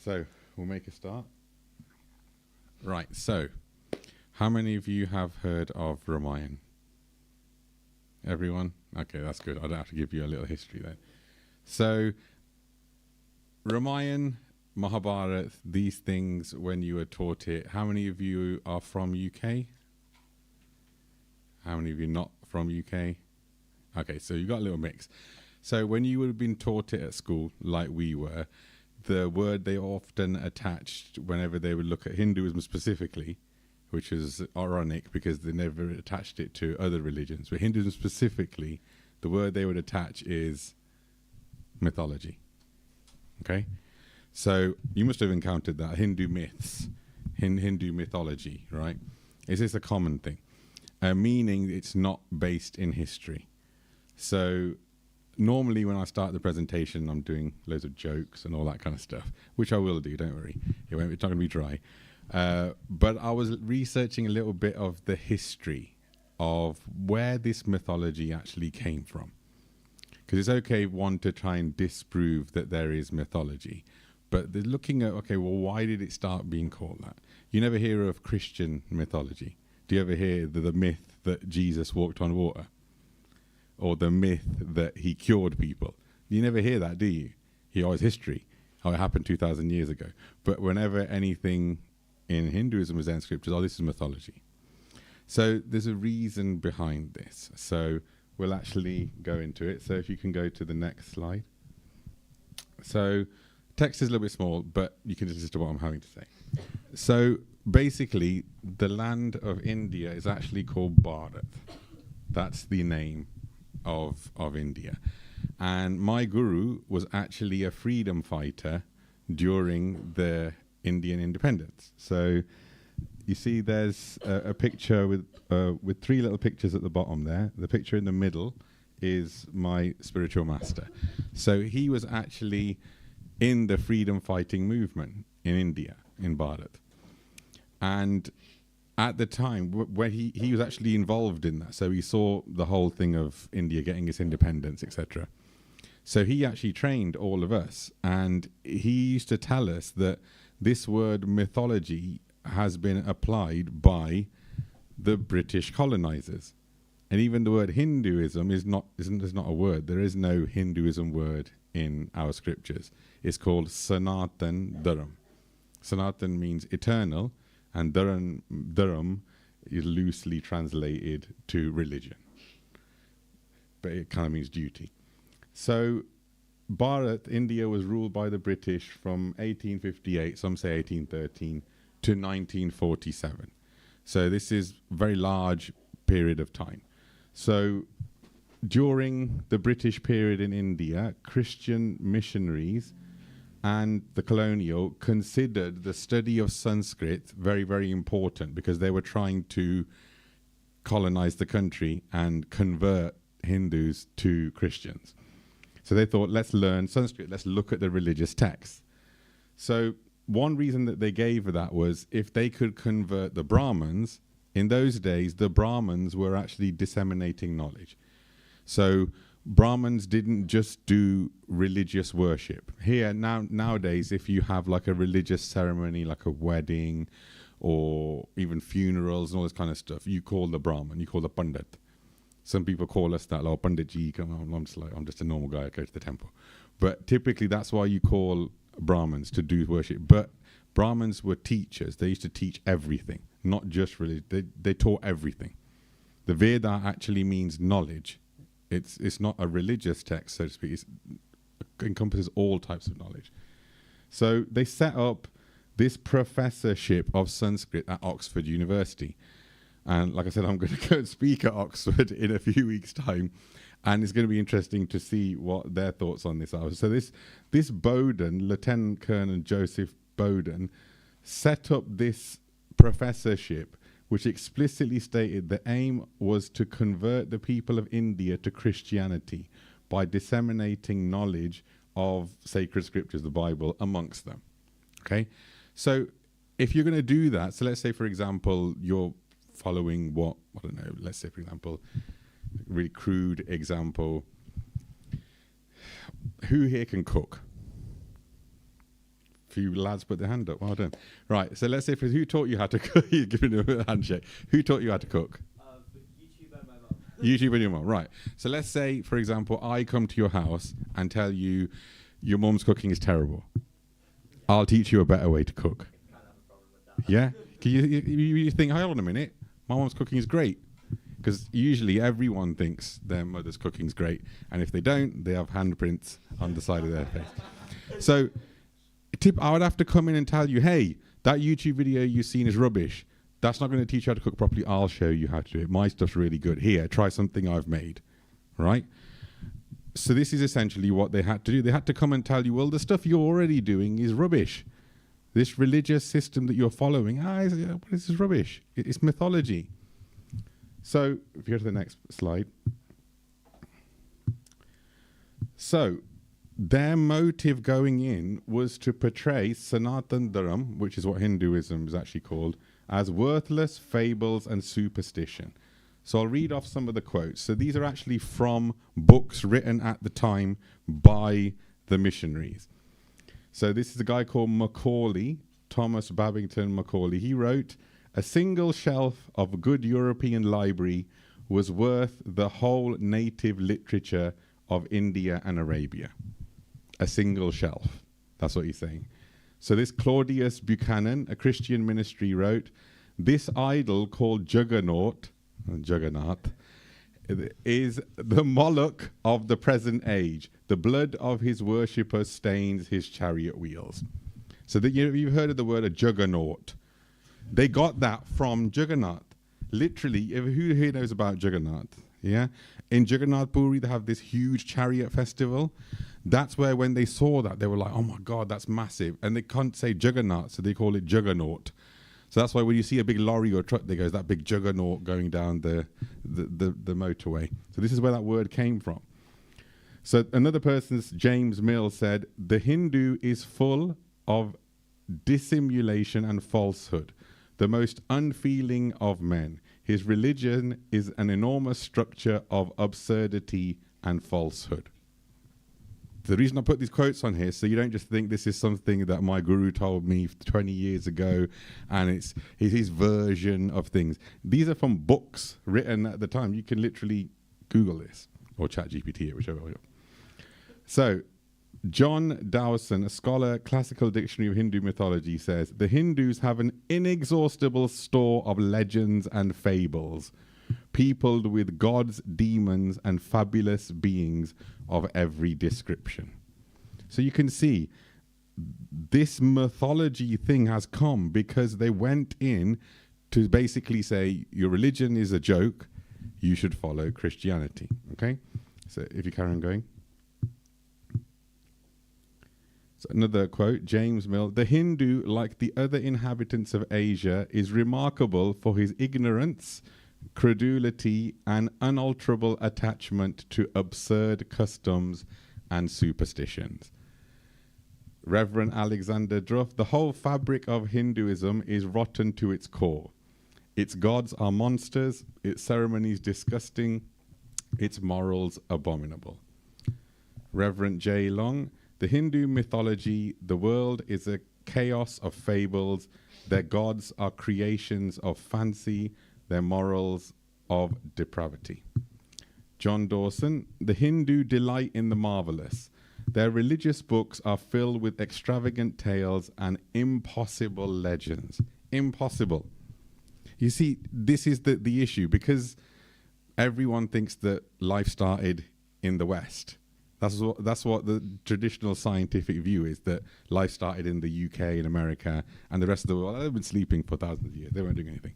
So we'll make a start. Right, so how many of you have heard of Ramayan? Everyone? Okay, that's good. I don't have to give you a little history then. So Ramayan, Mahabharata, these things, when you were taught it, how many of you are from UK? How many of you not from UK? Okay, so you got a little mix. So when you would have been taught it at school, like we were, the word they often attached whenever they would look at Hinduism specifically, which is ironic because they never attached it to other religions, but Hinduism specifically, the word they would attach is mythology. Okay? So you must have encountered that, Hindu myths, Hindu mythology, right? Is this a common thing? Meaning it's not based in history. So normally when I start the presentation, I'm doing loads of jokes and all that kind of stuff, which I will do, don't worry. It's not going to be dry. But I was researching a little bit of the history of where this mythology actually came from. Because it's okay, one, to try and disprove that there is mythology. But they're looking at, okay, well, why did it start being called that? You never hear of Christian mythology. Do you ever hear the myth that Jesus walked on water? Or the myth that he cured people? You never hear that, do you? You always history. How it happened 2,000 years ago. But whenever anything in Hinduism is in scriptures, this is mythology. So there's a reason behind this. So we'll actually go into it. So if you can go to the next slide. So text is a little bit small, but you can listen to what I'm having to say. So basically, the land of India is actually called Bharat. That's the name of India. And my guru was actually a freedom fighter during the Indian independence. So you see there's a picture with three little pictures at the bottom there. The picture in the middle is my spiritual master. So he was actually in the freedom fighting movement in India, in Bharat. And at the time, where he was actually involved in that. So he saw the whole thing of India getting its independence, etc. So he actually trained all of us. And he used to tell us that this word mythology has been applied by the British colonizers. And even the word Hinduism is not a word. There is no Hinduism word in our scriptures. It's called Sanatan Dharam. Sanatan means eternal, and Dharam is loosely translated to religion. But it kind of means duty. So Bharat, India, was ruled by the British from 1858, some say 1813, to 1947. So this is a very large period of time. So during the British period in India, Christian missionaries and the colonial considered the study of Sanskrit very, very important because they were trying to colonize the country and convert Hindus to Christians. So they thought, let's learn Sanskrit, let's look at the religious texts. So one reason that they gave for that was if they could convert the Brahmins, in those days, the Brahmins were actually disseminating knowledge. So Brahmins didn't just do religious worship. Here, nowadays, if you have like a religious ceremony, like a wedding, or even funerals and all this kind of stuff, you call the Brahmin, you call the Pandit. Some people call us that, like, Panditji, I'm just a normal guy, I go to the temple. But typically, that's why you call Brahmins, to do worship. But Brahmins were teachers. They used to teach everything, not just religion. They taught everything. The Veda actually means knowledge. It's not a religious text, so to speak. It encompasses all types of knowledge. So they set up this professorship of Sanskrit at Oxford University. And like I said, I'm going to go and speak at Oxford in a few weeks' time. And it's going to be interesting to see what their thoughts on this are. So this Bowden, Lieutenant Colonel Joseph Bowden, set up this professorship which explicitly stated the aim was to convert the people of India to Christianity by disseminating knowledge of sacred scriptures, the Bible, amongst them. Okay? So if you're going to do that, so let's say, for example, you're following let's say, for example, really crude example, who here can cook? few lads put their hand up. Well done. Right, so let's say who taught you how to cook? You're giving them a handshake. Who taught you how to cook? YouTube and my mum. YouTube and your mum. Right. So let's say, for example, I come to your house and tell you your mum's cooking is terrible. I'll teach you a better way to cook. Can't have a problem with that. Yeah? Can you think, hold on a minute, my mum's cooking is great. Because usually everyone thinks their mother's cooking is great. And if they don't, they have handprints on the side of their face. So I would have to come in and tell you, hey, that YouTube video you've seen is rubbish. That's not going to teach you how to cook properly. I'll show you how to do it. My stuff's really good. Here, try something I've made. Right? So this is essentially what they had to do. They had to come and tell you, well, the stuff you're already doing is rubbish. This religious system that you're following, this is rubbish. It's mythology. So if you go to the next slide. So their motive going in was to portray Sanatan Dharam, which is what Hinduism is actually called, as worthless fables and superstition. So I'll read off some of the quotes. So these are actually from books written at the time by the missionaries. So this is a guy called Macaulay, Thomas Babington Macaulay. He wrote, "A single shelf of a good European library was worth the whole native literature of India and Arabia." A single shelf. That's what he's saying. So this Claudius Buchanan, a Christian ministry, wrote, "This idol called Juggernaut is the Moloch of the present age. The blood of his worshippers stains his chariot wheels." So you've heard of the word a juggernaut. They got that from Jagannath. Literally, who here knows about Jagannath? Yeah? In Jagannath Puri, they have this huge chariot festival. That's where when they saw that, they were like, oh my God, that's massive. And they can't say Jagannath, so they call it Juggernaut. So that's why when you see a big lorry or truck, there goes that big juggernaut going down the motorway. So this is where that word came from. So another person, James Mill, said, "The Hindu is full of dissimulation and falsehood, the most unfeeling of men. His religion is an enormous structure of absurdity and falsehood." The reason I put these quotes on here, so you don't just think this is something that my guru told me 20 years ago and it's his version of things. These are from books written at the time. You can literally Google this or ChatGPT it, whichever way. So John Dowson, a scholar, Classical Dictionary of Hindu Mythology, says, "The Hindus have an inexhaustible store of legends and fables, peopled with gods, demons, and fabulous beings of every description." So you can see this mythology thing has come because they went in to basically say, your religion is a joke, you should follow Christianity. Okay? So if you carry on going. So another quote, James Mill, "The Hindu, like the other inhabitants of Asia, is remarkable for his ignorance, credulity, and unalterable attachment to absurd customs and superstitions." Reverend Alexander Druff, "The whole fabric of Hinduism is rotten to its core. Its gods are monsters, its ceremonies disgusting, its morals abominable." Reverend J. Long, "The Hindu mythology, the world is a chaos of fables. Their gods are creations of fancy, their morals of depravity." John Dawson, "The Hindu delight in the marvelous. Their religious books are filled with extravagant tales and impossible legends." Impossible. You see, this is the issue, because everyone thinks that life started in the West. That's what the traditional scientific view is, that life started in the UK and America, and the rest of the world, they've been sleeping for thousands of years. They weren't doing anything.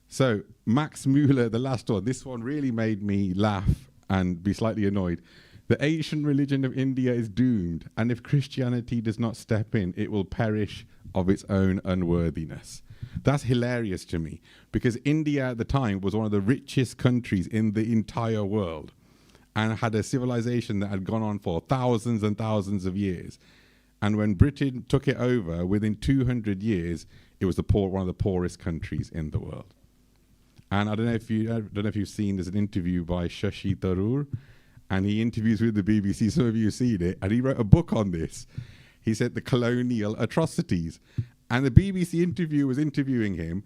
So Max Mueller, the last one, this one really made me laugh and be slightly annoyed. "The ancient religion of India is doomed, and if Christianity does not step in, it will perish of its own unworthiness." That's hilarious to me, because India at the time was one of the richest countries in the entire world and had a civilization that had gone on for thousands and thousands of years. And when Britain took it over, within 200 years, it was one of the poorest countries in the world. And I don't know if you've seen, there's an interview by Shashi Tharoor, and he interviews with the BBC. Some of you have seen it, and he wrote a book on this. He said the colonial atrocities. And the BBC interviewer was interviewing him,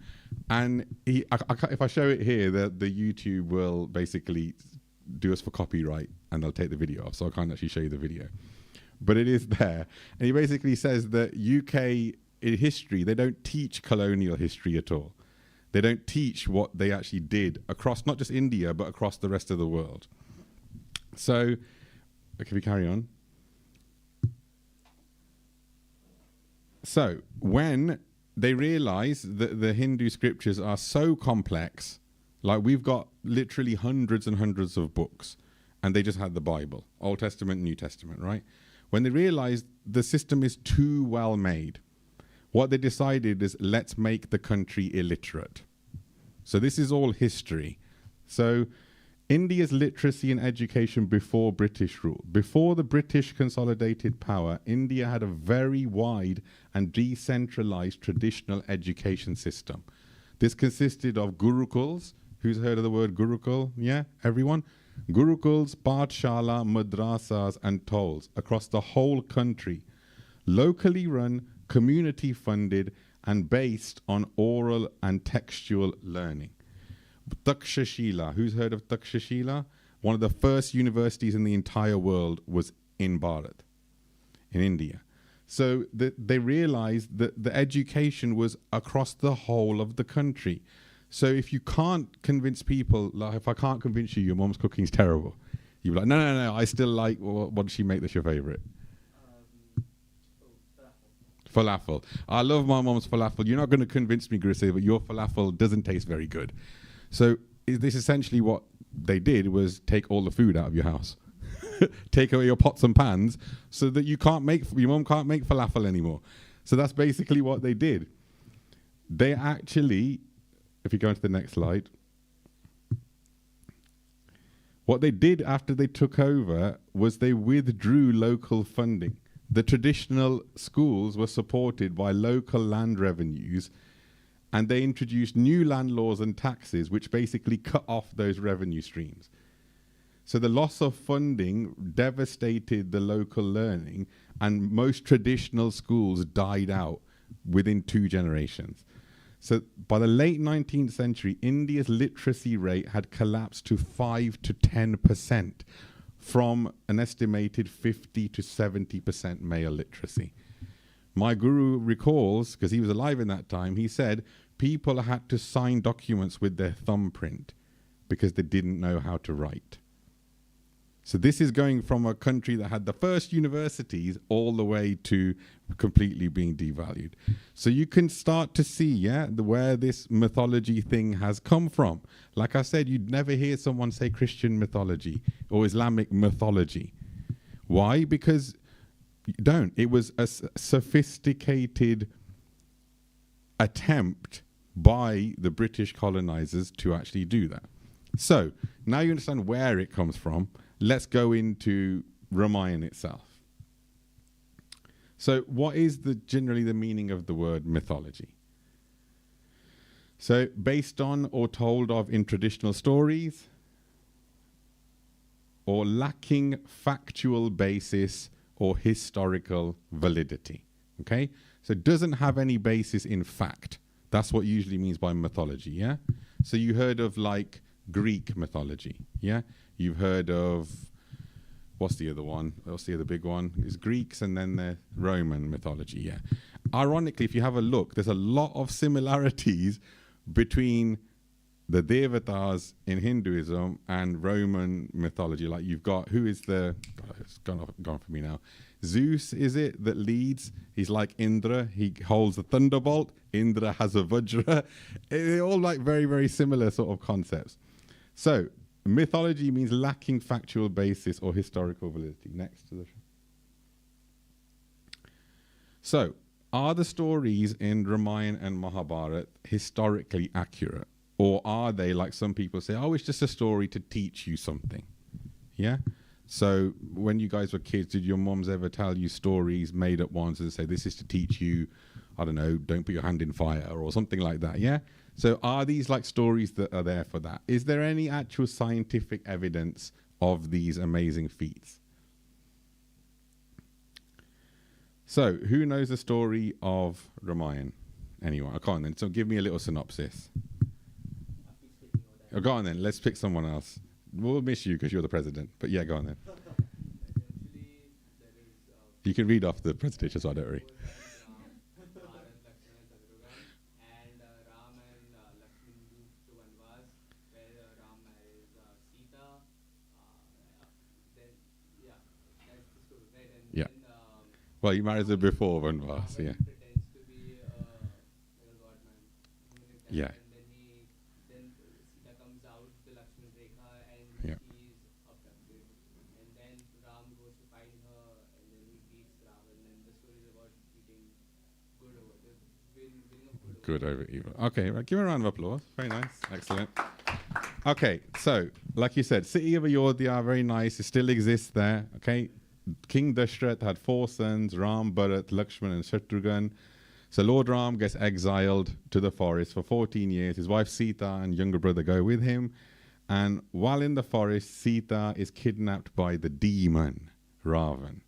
and if I show it here, the YouTube will basically do us for copyright, and they'll take the video off, so I can't actually show you the video. But it is there. And he basically says that UK in history, they don't teach colonial history at all. They don't teach what they actually did across not just India, but across the rest of the world. So, can we carry on? So, when they realize that the Hindu scriptures are so complex, like we've got literally hundreds and hundreds of books, and they just had the Bible, Old Testament, New Testament, right? When they realized the system is too well made, what they decided is, let's make the country illiterate. So this is all history. So India's literacy and education before British rule. Before the British consolidated power, India had a very wide and decentralized traditional education system. This consisted of gurukuls. Who's heard of the word gurukul? Yeah, everyone? Gurukuls, Pathshala, madrasas, and tolls across the whole country. Locally run, community funded, and based on oral and textual learning. Takshashila, who's heard of Takshashila? One of the first universities in the entire world was in Bharat, in India. So they realized that the education was across the whole of the country. So if you can't convince people, like if I can't convince you your mom's cooking's terrible, you're like, no, I still like, what does she make that's your favorite? Falafel. I love my mom's falafel. You're not going to convince me, Grisey, but your falafel doesn't taste very good. So this essentially what they did was take all the food out of your house. Take away your pots and pans so that your mom can't make falafel anymore. So that's basically what they did. They actually, if you go into the next slide, what they did after they took over was they withdrew local funding. The traditional schools were supported by local land revenues, and they introduced new land laws and taxes which basically cut off those revenue streams. So the loss of funding devastated the local learning, and most traditional schools died out within 2 generations. So by the late 19th century, India's literacy rate had collapsed to 5 to 10%. From an estimated 50 to 70% male literacy. My guru recalls, because he was alive in that time, he said people had to sign documents with their thumbprint because they didn't know how to write. So this is going from a country that had the first universities all the way to completely being devalued. So you can start to see, where this mythology thing has come from. Like I said, you'd never hear someone say Christian mythology or Islamic mythology. Why? Because you don't. It was a sophisticated attempt by the British colonizers to actually do that. So now you understand where it comes from. Let's go into Ramayan itself. So what is generally the meaning of the word mythology? So based on or told of in traditional stories, or lacking factual basis or historical validity. Okay? So it doesn't have any basis in fact. That's what usually means by mythology, yeah? So you heard of like Greek mythology, yeah? You've heard of, what's the other one? What's the other big one? It's Greeks and then the Roman mythology, yeah. Ironically, if you have a look, there's a lot of similarities between the Devatas in Hinduism and Roman mythology. Like you've got, who is the, God, it's gone for me now. Zeus, is it, that leads? He's like Indra. He holds a thunderbolt. Indra has a Vajra. They're all like very, very similar sort of concepts. So mythology means lacking factual basis or historical validity. Next to the. So, are the stories in Ramayan and Mahabharata historically accurate? Or are they, like some people say, oh, it's just a story to teach you something? Yeah? So, when you guys were kids, did your moms ever tell you stories, made up ones, and say, this is to teach you, I don't know, don't put your hand in fire, or something like that, yeah? So are these like stories that are there for that? Is there any actual scientific evidence of these amazing feats? So, who knows the story of Ramayan? Anyone? I can't then. So, give me a little synopsis. Oh, go on then. Let's pick someone else. We'll miss you because you're the president. But yeah, go on then. Essentially, there is You can read off the presentation, so don't worry. and Ram and Lakshman moved to Vanvas, where Ram marries Sita. Then, yeah, that's the story, right? And Yeah. then Well, you married her before Vanvas, yeah. Ravan pretends to be a god man, human type, Yeah. and then Sita comes out the Lakshman Rekha, and Yeah. he's abducted, and then Ram goes to find her, and then he beats Ravan, and the story is about beating good over the winning of good over. Good over evil. Okay, right. Give her a round of applause. Very nice. Excellent. Okay, so, like you said, city of Ayodhya, very nice. It still exists there, okay? King Dashrath had 4 sons, Ram, Bharat, Lakshman, and Shatrughan. So Lord Ram gets exiled to the forest for 14 years. His wife Sita and younger brother go with him. And while in the forest, Sita is kidnapped by the demon, Ravan.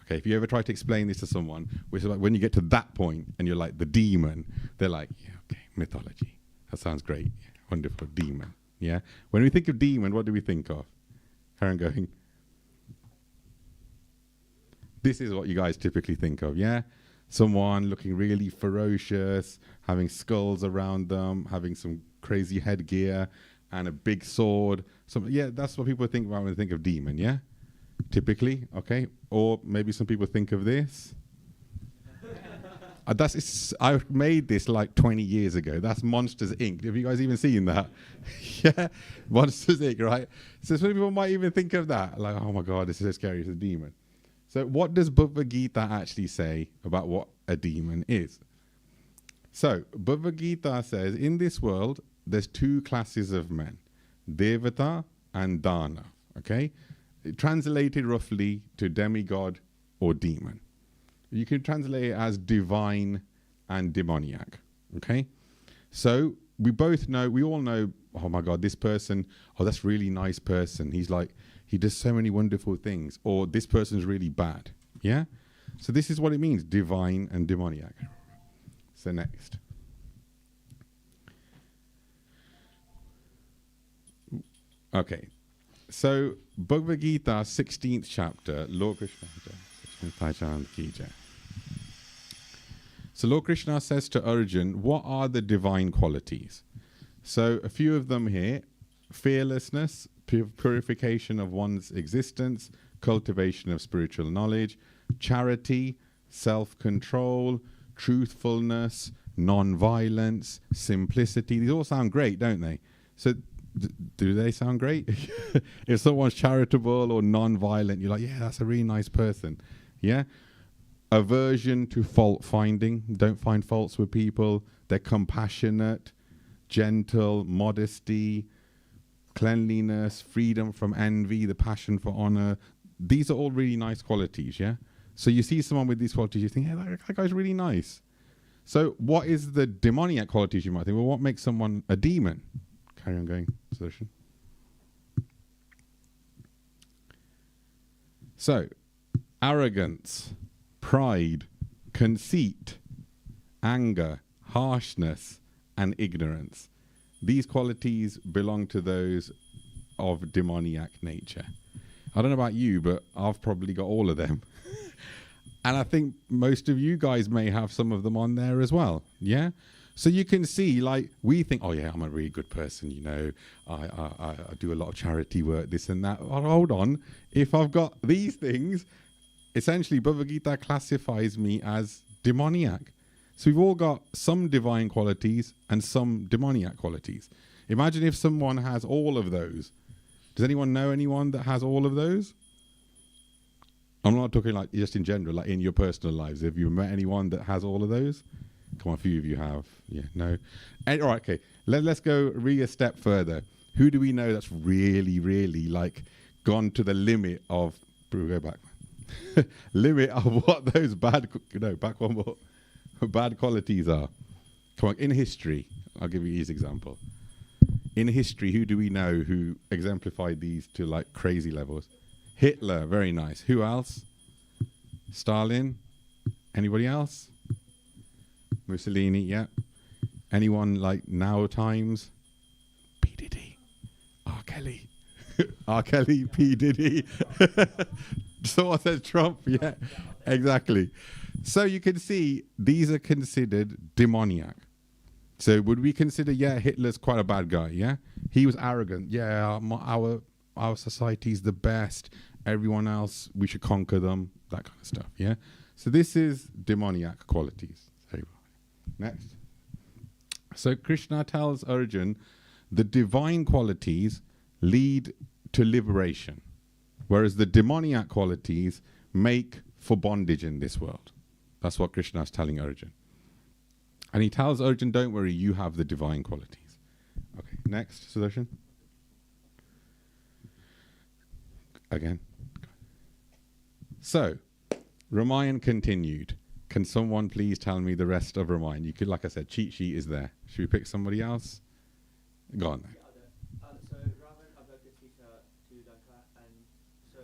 Okay, if you ever try to explain this to someone, which is like when you get to that point and you're like, the demon, they're like, yeah, okay, mythology. That sounds great. Yeah, wonderful, demon. Yeah? When we think of demon, what do we think of? Karen going, this is what you guys typically think of, yeah? Someone looking really ferocious, having skulls around them, having some crazy headgear, and a big sword. Yeah, that's what people think about when they think of demon, yeah? Typically, okay? Or maybe some people think of this. I made this like 20 years ago. That's Monsters Inc. Have you guys even seen that? Yeah, Monsters Inc., right? So some people might even think of that. Like, oh my God, this is so scary, it's a demon. So what does Bhagavad Gita actually say about what a demon is? So Bhagavad Gita says, in this world, there's 2 classes of men, Devata and Dana, okay? Translated roughly to demigod or demon. You can translate it as divine and demoniac, okay? So we all know, oh my God, this person, oh, that's a really nice person. He does so many wonderful things. Or this person's really bad, yeah? So this is what it means, divine and demoniac. So next. Okay, so Bhagavad Gita, 16th chapter, Lord Krishna. So Lord Krishna says to Arjun, what are the divine qualities? So a few of them here: fearlessness, purification of one's existence, cultivation of spiritual knowledge, charity, self-control, truthfulness, non-violence, simplicity. These all sound great, don't they? So do they sound great? If someone's charitable or non-violent, you're like, yeah, that's a really nice person. Yeah? Aversion to fault finding. Don't find faults with people. They're compassionate, gentle, modesty, cleanliness, freedom from envy, the passion for honor. These are all really nice qualities, yeah? So you see someone with these qualities, you think, hey, that guy's really nice. So what is the demoniac qualities, you might think? Well, what makes someone a demon? Carry on going, solution. So, arrogance, pride, conceit, anger, harshness, and ignorance. These qualities belong to those of demoniac nature. I don't know about you, but I've probably got all of them. And I think most of you guys may have some of them on there as well. Yeah? So you can see, like, we think, oh yeah, I'm a really good person, you know, I do a lot of charity work, this and that. Oh, hold on. If I've got these things, essentially Bhagavad Gita classifies me as demoniac. So we've all got some divine qualities and some demoniac qualities. Imagine if someone has all of those. Does anyone know anyone that has all of those? I'm not talking like just in general, like in your personal lives. Have you met anyone that has all of those? Come on, a few of you have. Yeah, no. And, all right, okay. Let's go a step further. Who do we know that's really, really like gone to the limit of, go back, limit of what those bad, no, back one more, bad qualities are? Come on, in history, I'll give you an easy example. In history, who do we know who exemplified these to like crazy levels? Hitler, very nice. Who else? Stalin? Anybody else? Mussolini, yeah. Anyone like now times? P. Diddy. R. Kelly. R. Kelly, P. Diddy. Someone says Trump, yeah. Exactly. So you can see these are considered demoniac. So would we consider, yeah, Hitler's quite a bad guy, yeah? He was arrogant. Yeah, our society's the best. Everyone else, we should conquer them. That kind of stuff, yeah? So this is demoniac qualities. So, next. So Krishna tells Arjun the divine qualities lead to liberation, whereas the demoniac qualities make for bondage in this world. That's what Krishna is telling Arjun. And he tells Arjun, don't worry, you have the divine qualities. Okay, next, Sudarshan. Again. So, Ramayan continued. Can someone please tell me the rest of Ramayan? You could, like I said, cheat sheet is there. Should we pick somebody else? Go on then. So Ravan abducted Sita to Lanka, and so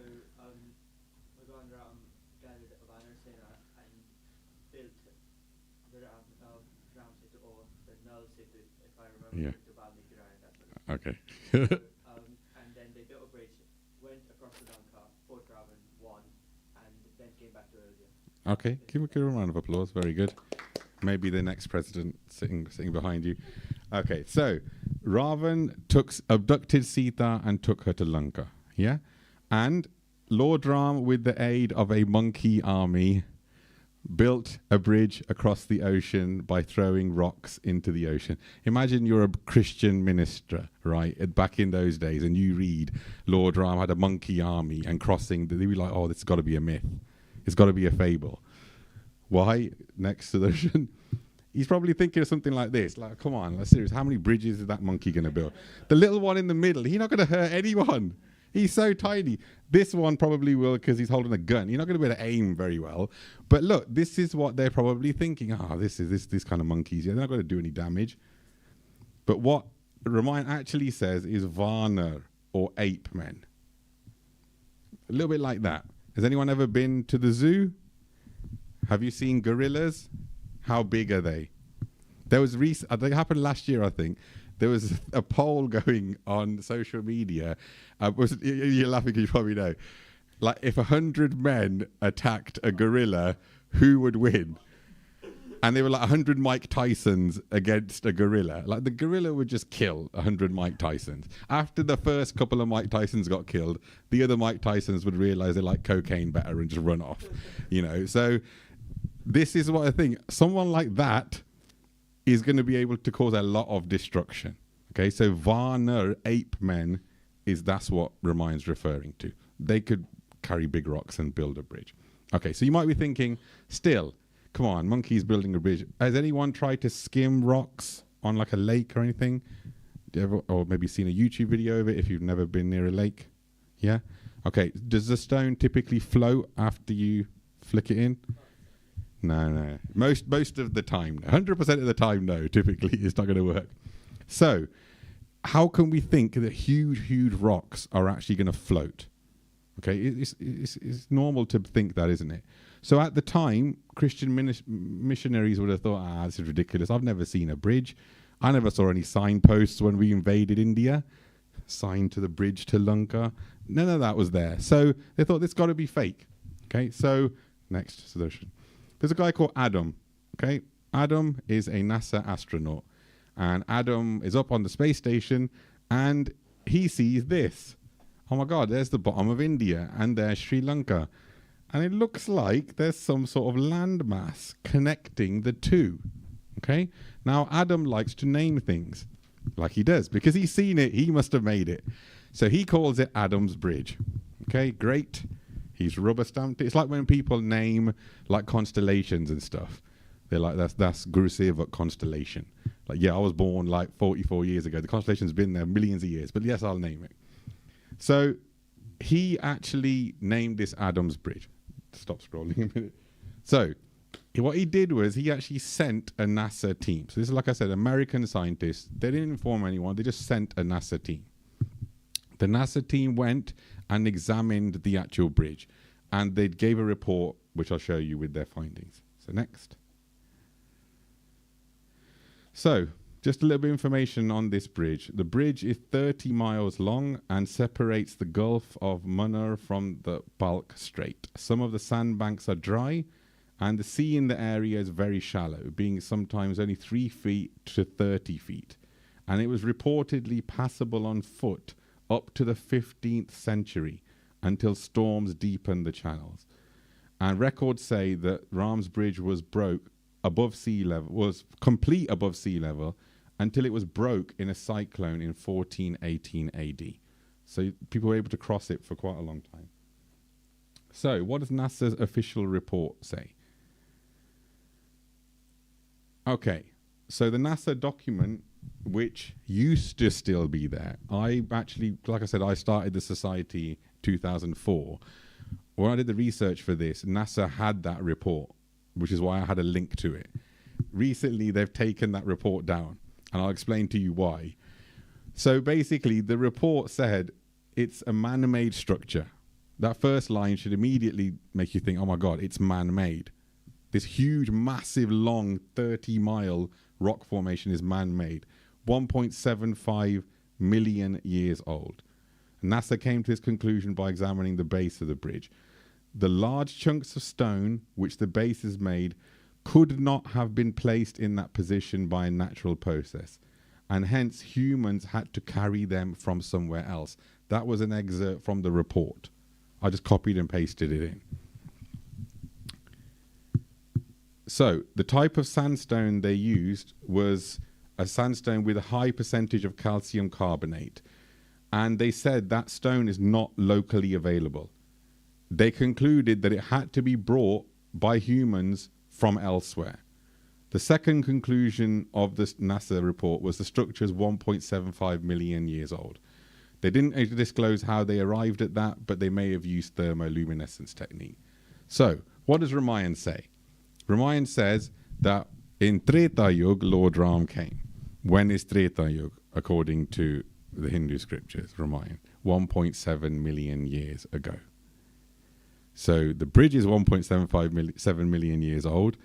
Bhagwan Ram gathered a Vanar Sena and built the Ram Setu, or the Null Setu, if I remember, to Valmiki Raya. Okay. And then they built a bridge, went across to Lanka, fought Ravan, won, and then came back to India. Okay, give a round of applause. Very good. Maybe the next president sitting behind you. Okay, so Ravan abducted Sita and took her to Lanka. Yeah, and Lord Ram, with the aid of a monkey army, built a bridge across the ocean by throwing rocks into the ocean. Imagine you're a Christian minister, right? Back in those days, and you read Lord Ram had a monkey army and crossing. They'd be like, "Oh, this has got to be a myth. It's got to be a fable." Why? Next solution. He's probably thinking of something like this. Like, come on, let's serious. How many bridges is that monkey going to build? The little one in the middle, he's not going to hurt anyone. He's so tiny. This one probably will because he's holding a gun. You're not going to be able to aim very well. But look, this is what they're probably thinking. This kind of monkeys. Yeah, they're not going to do any damage. But what Ramayan actually says is Varner, or ape men. A little bit like that. Has anyone ever been to the zoo? Have you seen gorillas? How big are they? There was I think it happened last year, I think. There was a poll going on social media. You're laughing because you probably know. Like, if 100 men attacked a gorilla, who would win? And they were like 100 Mike Tysons against a gorilla. Like, the gorilla would just kill 100 Mike Tysons. After the first couple of Mike Tysons got killed, the other Mike Tysons would realize they like cocaine better and just run off. You know, so this is what I think. Someone like that is going to be able to cause a lot of destruction. Okay, so Varner, ape men, that's what Ramayan's referring to. They could carry big rocks and build a bridge. Okay, so you might be thinking, still, come on, monkeys building a bridge. Has anyone tried to skim rocks on like a lake or anything? Or maybe seen a YouTube video of it if you've never been near a lake? Yeah? Okay, does the stone typically float after you flick it in? No. Most of the time, 100% of the time, no. Typically, it's not going to work. So, how can we think that huge rocks are actually going to float? Okay, it's normal to think that, isn't it? So at the time, Christian missionaries would have thought, this is ridiculous. I've never seen a bridge. I never saw any signposts when we invaded India. Sign to the bridge to Lanka. None of that was there. So they thought this got to be fake. Okay, so next solution. There's a guy called Adam. Okay, Adam is a NASA astronaut, and Adam is up on the space station, and he sees this. Oh my God! There's the bottom of India, and there's Sri Lanka, and it looks like there's some sort of landmass connecting the two. Okay. Now Adam likes to name things, like he does, because he's seen it. He must have made it, so he calls it Adam's Bridge. Okay, great. He's rubber stamped. It's like when people name like constellations and stuff. They're like, that's Guru Sevak constellation. Like, yeah, I was born like 44 years ago. The constellation's been there millions of years, but yes, I'll name it. So he actually named this Adam's Bridge. Stop scrolling a minute. So what he did was he actually sent a NASA team. So this is, like I said, American scientists. They didn't inform anyone. They just sent a NASA team. The NASA team went and examined the actual bridge, and they gave a report, which I'll show you with their findings. So So next. So, just a little bit of information on this bridge. The bridge is 30 miles long and separates the Gulf of Mannar from the Balk Strait. Some of the sandbanks are dry, and the sea in the area is very shallow, being sometimes only 3 feet to 30 feet. And it was reportedly passable on foot up to the 15th century until storms deepened the channels. And records say that Ram's Bridge was above sea level, was complete above sea level until it was broke in a cyclone in 1418 AD. So people were able to cross it for quite a long time. So what does NASA's official report say? Okay, so the NASA document, which used to still be there, I actually, like I said, I started the society 2004. When I did the research for this, NASA had that report, which is why I had a link to it. Recently, they've taken that report down, and I'll explain to you why. So basically, the report said it's a man-made structure. That first line should immediately make you think, oh my God, it's man-made. This huge, massive, long, 30-mile rock formation is man-made, 1.75 million years old. NASA came to this conclusion by examining the base of the bridge. The large chunks of stone, which the base is made, could not have been placed in that position by a natural process, and hence humans had to carry them from somewhere else. That was an excerpt from the report. I just copied and pasted it in. So the type of sandstone they used was a sandstone with a high percentage of calcium carbonate. And they said that stone is not locally available. They concluded that it had to be brought by humans from elsewhere. The second conclusion of this NASA report was the structure is 1.75 million years old. They didn't disclose how they arrived at that, but they may have used thermoluminescence technique. So, what does Ramayan say? Ramayan says that in Treta Yuga, Lord Ram came. When is Treta Yuga, according to the Hindu scriptures, Ramayan? 1.7 million years ago. So the bridge is 1.7 million years old.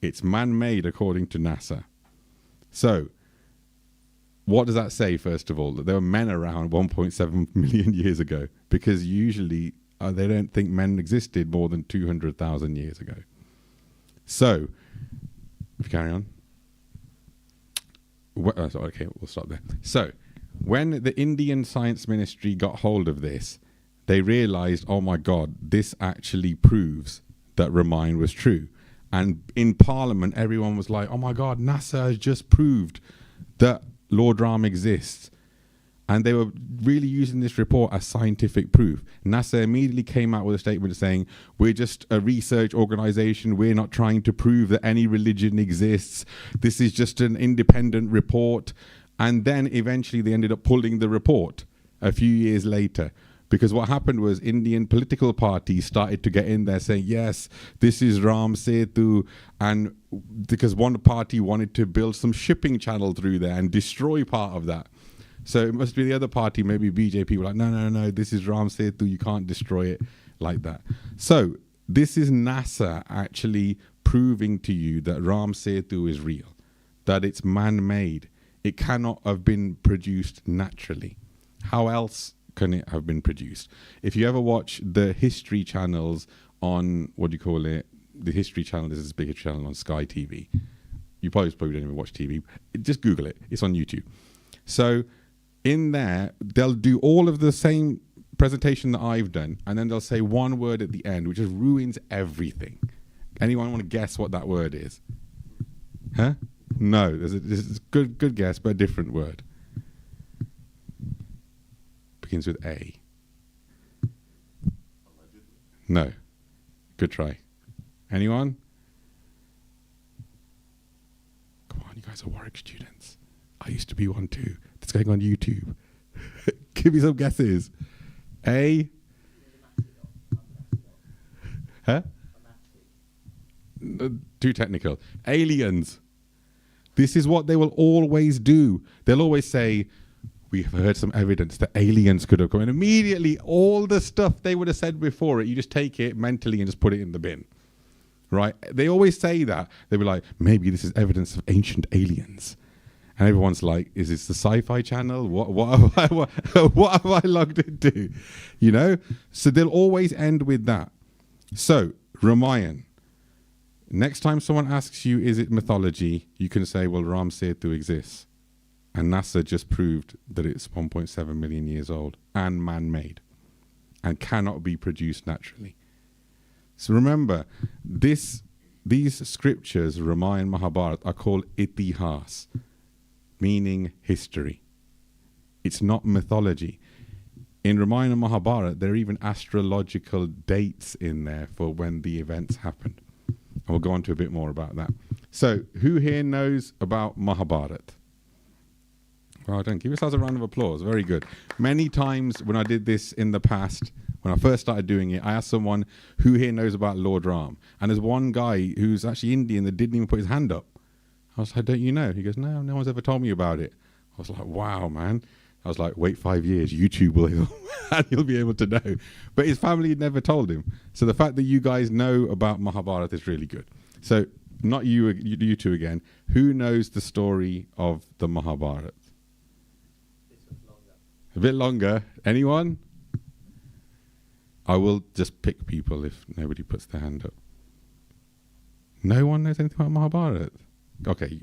It's man-made according to NASA. So what does that say, first of all? That there were men around 1.7 million years ago, because usually they don't think men existed more than 200,000 years ago. So, if you carry on. Okay, we'll stop there. So, when the Indian Science Ministry got hold of this, they realized, oh my God, this actually proves that Ramayan was true. And in Parliament, everyone was like, oh my God, NASA has just proved that Lord Ram exists. And they were really using this report as scientific proof. NASA immediately came out with a statement saying, we're just a research organization. We're not trying to prove that any religion exists. This is just an independent report. And then eventually they ended up pulling the report a few years later. Because what happened was Indian political parties started to get in there saying, yes, this is Ram Setu. And because one party wanted to build some shipping channel through there and destroy part of that. So it must be the other party, maybe BJP, were like, no, this is Ram Setu, you can't destroy it like that. So this is NASA actually proving to you that Ram Setu is real, that it's man-made. It cannot have been produced naturally. How else can it have been produced? If you ever watch the history channels on, the history channel is this big channel on Sky TV. You probably don't even watch TV. Just Google it. It's on YouTube. So in there, they'll do all of the same presentation that I've done, and then they'll say one word at the end, which just ruins everything. Anyone want to guess what that word is? Huh? No, there's a good guess, but a different word. Begins with A. No. Good try. Anyone? Come on, you guys are Warwick students. I used to be one too. It's going on YouTube. Give me some guesses. A? Huh? Too technical. Aliens. This is what they will always do. They'll always say, we have heard some evidence that aliens could have come. And immediately, all the stuff they would have said before it, you just take it mentally and just put it in the bin. right? They always say that. They'll be like, maybe this is evidence of ancient aliens. And everyone's like, is this the Sci-Fi Channel? What have I, what have I logged into? You know? So they'll always end with that. So, Ramayan. Next time someone asks you, is it mythology? You can say, well, Ram Setu exists. And NASA just proved that it's 1.7 million years old and man-made and cannot be produced naturally. So remember, these scriptures, Ramayan, Mahabharata, are called itihas, meaning history. It's not mythology. In Ramayan and Mahabharata, there are even astrological dates in there for when the events happened. And we'll go on to a bit more about that. So, who here knows about Mahabharata? Well done. Give yourselves a round of applause. Very good. Many times when I did this in the past, when I first started doing it, I asked someone, who here knows about Lord Ram? And there's one guy who's actually Indian that didn't even put his hand up. I was like, don't you know? He goes, no, no one's ever told me about it. I was like, wow, man. I was like, wait 5 years, YouTube will, and he'll be able to know. But his family had never told him. So the fact that you guys know about Mahabharata is really good. So not you two again. Who knows the story of the Mahabharata? A bit longer. Anyone? I will just pick people if nobody puts their hand up. No one knows anything about Mahabharata? Okay.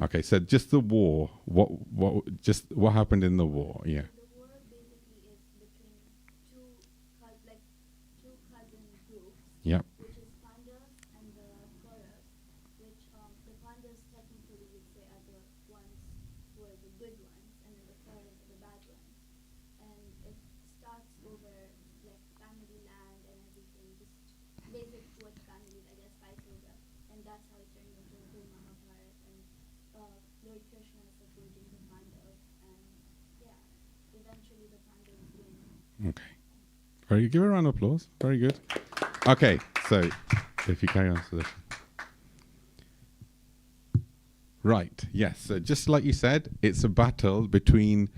Okay, so just the war. What happened in the war? Yeah. The war basically is between two cousin groups. Yep. Which is Pandavas and the Kauravas, which the Pandavas technically you'd say are the ones who are the good ones, and then the Kauravas are the bad ones. And it starts over like family land and everything, just basic what families I guess fight over, and that's how it turned into the Mahabharata. And Lord Krishna is supporting the Pandavas, and yeah, eventually the Pandavas win. Okay. Very good. Give a round of applause. Very good. Okay, so if you carry on to this. Right, yes. So just like you said, it's a battle between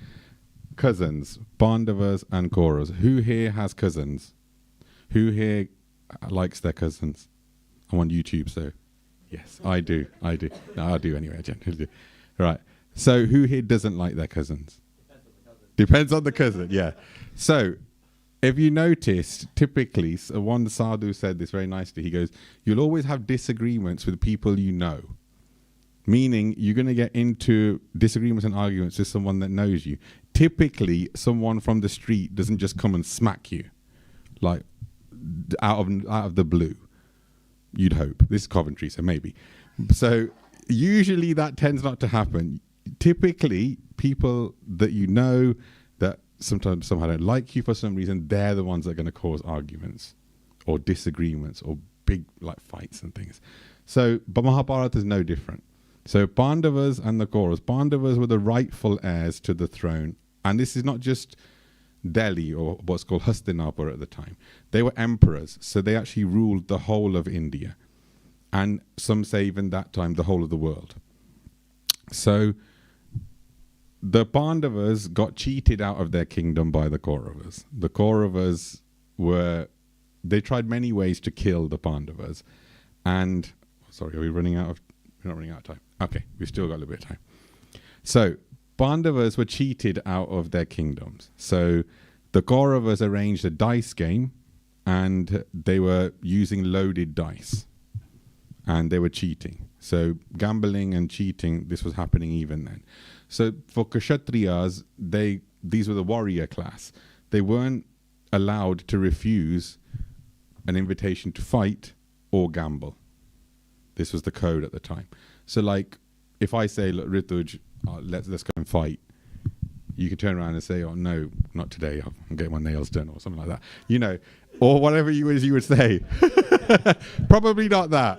cousins, Pandavas and Kauravas. Who here has cousins? Who here likes their cousins? I'm on YouTube, so yes, I do. No, I do anyway, I generally do. Right, so who here doesn't like their cousins? Depends on the cousin, yeah. So, if you noticed, typically, one sadhu said this very nicely. He goes, you'll always have disagreements with people you know. Meaning, you're going to get into disagreements and arguments with someone that knows you. Typically, someone from the street doesn't just come and smack you, like out of the blue. You'd hope. This is Coventry, so maybe. So, usually that tends not to happen. Typically, people that you know that sometimes somehow don't like you for some reason, they're the ones that are going to cause arguments or disagreements or big like fights and things. So, but Mahabharata is no different. So Pandavas and the Kauravas. Pandavas were the rightful heirs to the throne. And this is not just Delhi or what's called Hastinapur at the time. They were emperors. So they actually ruled the whole of India. And some say even that time the whole of the world. So the Pandavas got cheated out of their kingdom by the Kauravas. The Kauravas they tried many ways to kill the Pandavas. And, sorry, are we running out of, we're not running out of time. Okay, we've still got a little bit of time. So, Pandavas were cheated out of their kingdoms. So, the Kauravas arranged a dice game and they were using loaded dice. And they were cheating. So, gambling and cheating, this was happening even then. So for Kshatriyas, these were the warrior class. They weren't allowed to refuse an invitation to fight or gamble. This was the code at the time. So like, if I say, look, Rituj, let's go and fight, you can turn around and say, oh no, not today, I'm getting my nails done or something like that. You know, or whatever you would say. Probably not that.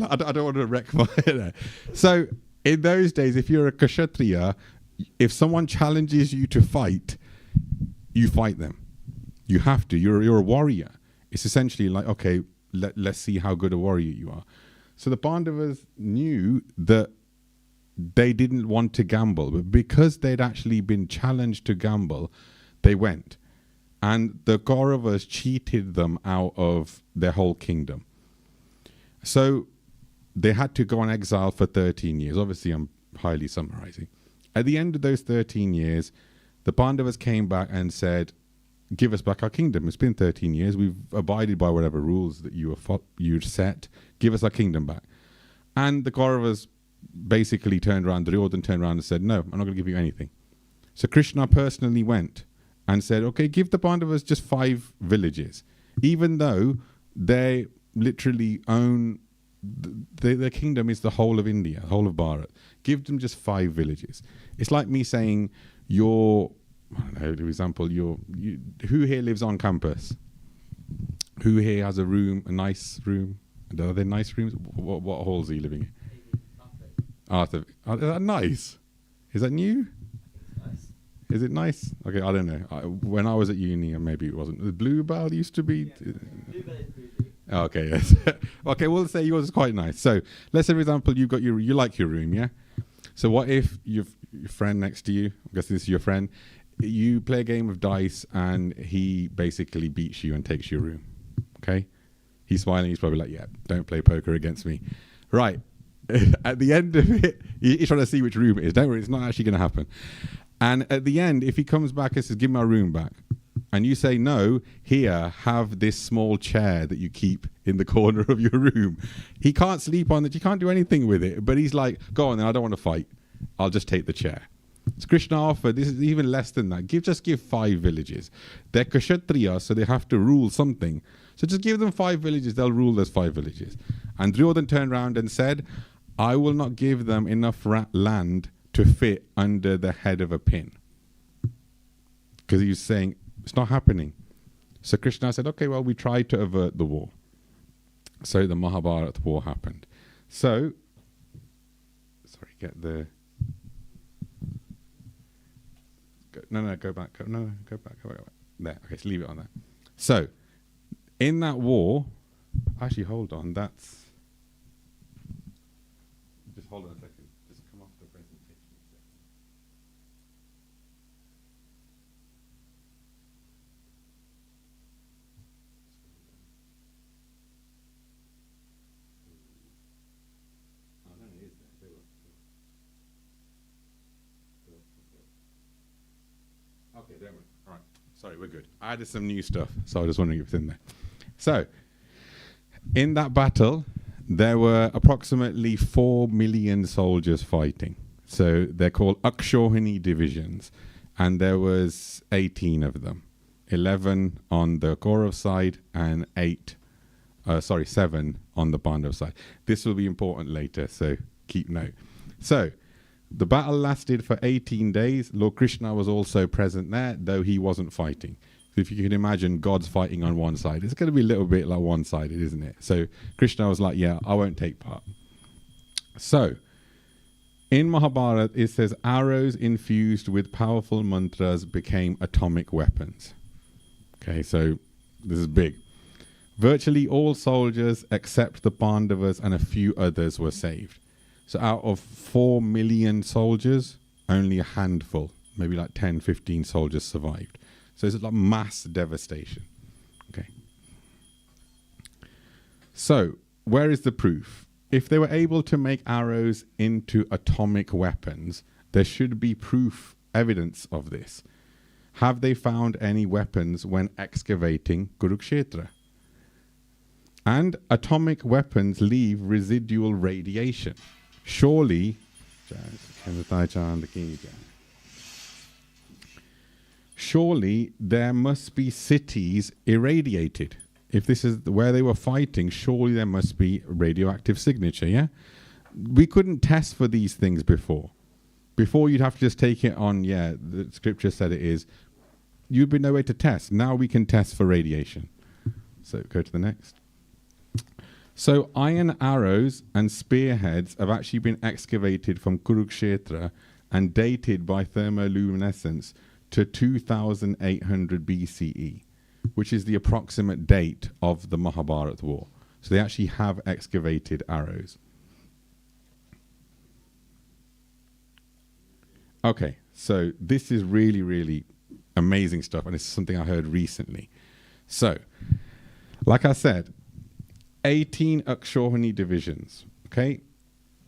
I don't want to wreck my... So... in those days, if you're a Kshatriya, if someone challenges you to fight, you fight them. You have to. You're a warrior. It's essentially like, okay, let's see how good a warrior you are. So the Pandavas knew that they didn't want to gamble, but because they'd actually been challenged to gamble, they went. and the Kauravas cheated them out of their whole kingdom. So they had to go on exile for 13 years. Obviously, I'm highly summarizing. At the end of those 13 years, the Pandavas came back and said, give us back our kingdom. It's been 13 years. We've abided by whatever rules that you'd set. Give us our kingdom back. And the Kauravas basically turned around, Duryodhana turned around and said, no, I'm not going to give you anything. So Krishna personally went and said, okay, give the Pandavas just 5 villages, even though they literally own, their kingdom is the whole of India, the whole of Bharat. Give them just 5 villages. It's like me saying, I don't know, for example, who here lives on campus? Who here has a room, a nice room? Are there nice rooms? What halls are you living in? Arthur. Is that nice? Is that new? Nice. Is it nice? Okay, I don't know. When I was at uni, maybe it wasn't. The Bluebell used to be. Yeah. Bluebell is bougie. Okay, yes. Okay, we'll say yours is quite nice. So let's say, for example, you like your room, yeah? So what if your friend next to you, I'm guessing this is your friend, you play a game of dice and he basically beats you and takes your room, okay? He's smiling, he's probably like, yeah, don't play poker against me. Right. At the end of it, he's trying to see which room it is. Don't worry, it's not actually going to happen. And at the end, if he comes back and says, give me my room back, and you say, no, here, have this small chair that you keep in the corner of your room. He can't sleep on it. You can't do anything with it. But he's like, go on then, I don't want to fight. I'll just take the chair. So Krishna offered, this is even less than that. Just give 5 villages. They're Kshatriyas, so they have to rule something. So just give them 5 villages. They'll rule those 5 villages. And Duryodhana turned around and said, I will not give them enough land to fit under the head of a pin. Because he was saying, it's not happening. So Krishna said, okay, well, we tried to avert the war. So the Mahabharata war happened. So, sorry, go back. Go back. There, okay, so leave it on that. So, in that war, actually, hold on, just hold on a second. Just come off the presentation. Okay, there we go. All right. Sorry, we're good. I added some new stuff, so I was wondering if it's in there. So, in that battle, there were approximately 4 million soldiers fighting. So they're called Akshohini divisions, and there was 18 of them. 11 on the Kaurav side and 7 on the Pandav side. This will be important later, so keep note. So, the battle lasted for 18 days. Lord Krishna was also present there, though he wasn't fighting. So if you can imagine God's fighting on one side, it's going to be a little bit like one-sided, isn't it? So Krishna was like, yeah, I won't take part. So, in Mahabharata, it says, arrows infused with powerful mantras became atomic weapons. Okay, so this is big. Virtually all soldiers except the Pandavas and a few others were saved. So out of 4 million soldiers, only a handful, maybe like 10, 15 soldiers survived. So it's like mass devastation. Okay. So where is the proof? If they were able to make arrows into atomic weapons, there should be proof, evidence of this. Have they found any weapons when excavating Kurukshetra? And atomic weapons leave residual radiation. Surely there must be cities irradiated. If this is where they were fighting, surely there must be radioactive signature, yeah? We couldn't test for these things before. Before you'd have to just take it on, yeah, the scripture said it is. You'd be no way to test. Now we can test for radiation. So go to the next. So iron arrows and spearheads have actually been excavated from Kurukshetra and dated by thermoluminescence to 2800 BCE, which is the approximate date of the Mahabharata war. So they actually have excavated arrows. Okay, so this is really, really amazing stuff, and it's something I heard recently. So, like I said, 18 Akshohini divisions, okay?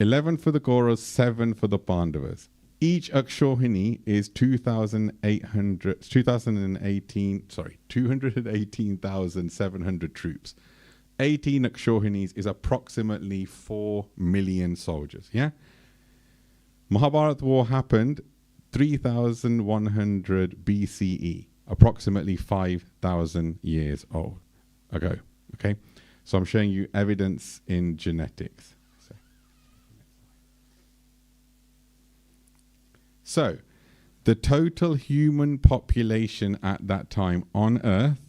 11 for the Kauravas, 7 for the Pandavas. Each Akshohini is 218,700 troops. 18 Akshohinis is approximately 4 million soldiers, yeah? Mahabharat war happened 3,100 BCE, approximately 5,000 years ago, okay? So I'm showing you evidence in genetics. So, the total human population at that time on Earth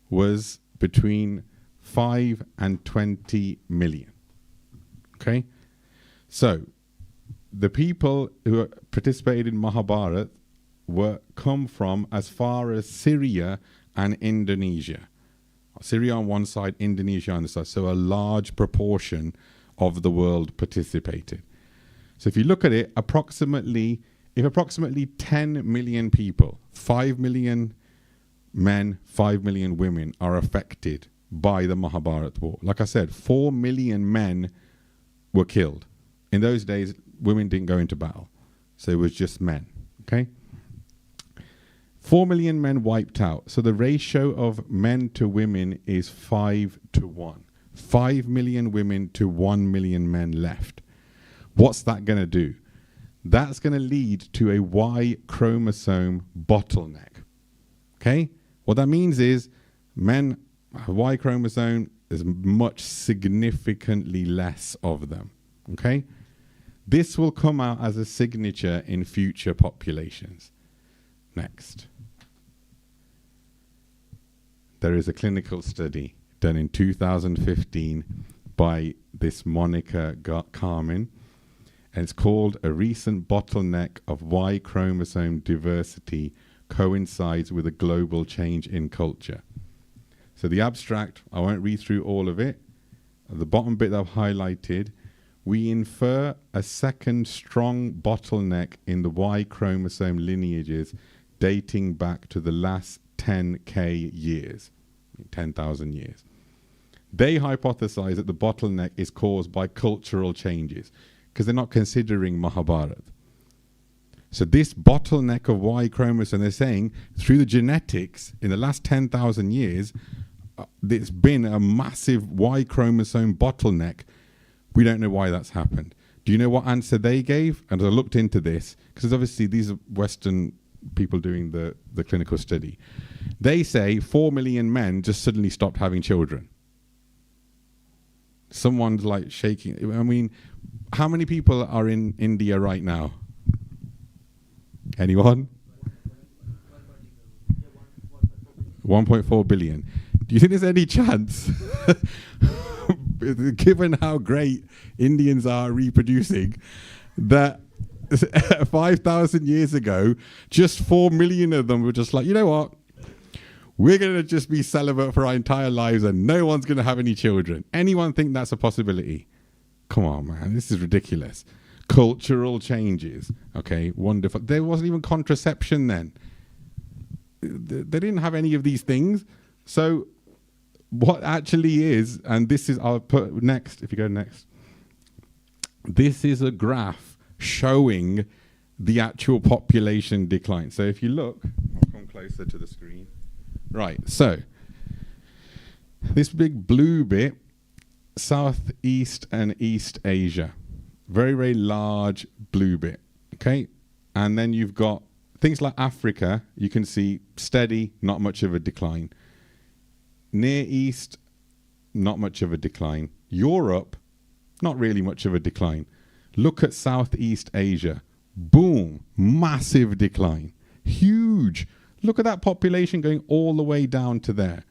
was between 5 and 20 million. Okay? So, the people who participated in Mahabharat come from as far as Syria and Indonesia. Syria on one side, Indonesia on the side. So a large proportion of the world participated. So if you look at it, approximately 10 million people, 5 million men, 5 million women are affected by the Mahabharat war. Like I said, 4 million men were killed. In those days, women didn't go into battle. So it was just men, okay? 4 million men wiped out. So the ratio of men to women is 5 to 1. 5 million women to 1 million men left. What's that going to do? That's going to lead to a Y chromosome bottleneck. Okay? What that means is men have Y chromosome, there's much significantly less of them. Okay? This will come out as a signature in future populations. Next. There is a clinical study done in 2015 by this Monica Carmen, and it's called A Recent Bottleneck of Y Chromosome Diversity Coincides with a Global Change in Culture. So the abstract, I won't read through all of it. At the bottom bit that I've highlighted, we infer a second strong bottleneck in the Y chromosome lineages dating back to the last 10k years, 10,000 years. They hypothesize that the bottleneck is caused by cultural changes because they're not considering Mahabharat. So this bottleneck of Y chromosome, they're saying through the genetics in the last 10,000 years, there's been a massive Y chromosome bottleneck. We don't know why that's happened. Do you know what answer they gave? And I looked into this because obviously these are Western people doing the clinical study. They say 4 million men just suddenly stopped having children. Someone's like shaking. I mean, how many people are in India right now? Anyone? 1.4 billion. Do you think there's any chance, given how great Indians are reproducing, that 5,000 years ago, just 4 million of them were just like, you know what? We're going to just be celibate for our entire lives and no one's going to have any children. Anyone think that's a possibility? Come on, man. This is ridiculous. Cultural changes. Okay, wonderful. There wasn't even contraception then. They didn't have any of these things. So what actually is, and this is, I'll put next, if you go next. This is a graph showing the actual population decline. So if you look, I'll come closer to the screen. Right, so this big blue bit, Southeast and East Asia. Very, very large blue bit, okay? And then you've got things like Africa, you can see steady, not much of a decline. Near East, not much of a decline. Europe, not really much of a decline. Look at Southeast Asia. Boom, massive decline. Huge. Look at that population going all the way down to there.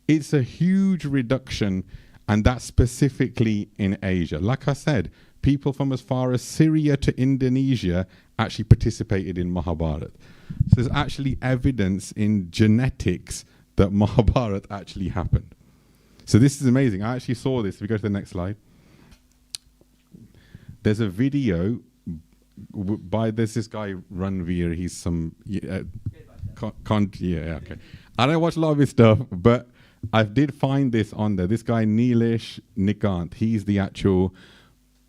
It's a huge reduction, and that's specifically in Asia. Like I said, people from as far as Syria to Indonesia actually participated in Mahabharat. So there's actually evidence in genetics that Mahabharat actually happened. So this is amazing. I actually saw this. If we go to the next slide. There's a video by there's this guy Ranveer. He's some Yeah, okay. I don't watch a lot of his stuff, but I did find this on there. This guy, Neelish Nikant, he's the actual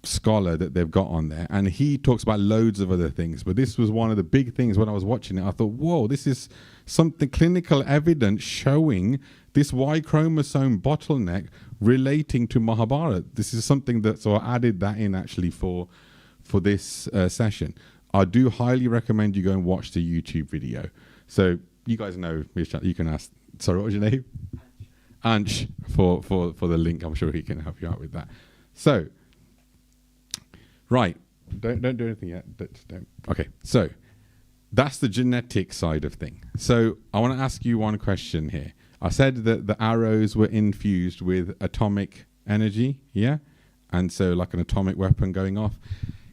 scholar that they've got on there, and he talks about loads of other things, but this was one of the big things. When I was watching it, I thought, whoa, this is something clinical evidence showing this Y chromosome bottleneck relating to Mahabharata. This is something that, so I added that in actually for this session. I do highly recommend you go and watch the YouTube video. So you guys know, you can ask, sorry, what was your name? Ansh, for the link. I'm sure he can help you out with that. So, right, don't do anything yet. Don't. Okay, so that's the genetic side of thing. So I want to ask you one question here. I said that the arrows were infused with atomic energy, yeah? And so like an atomic weapon going off.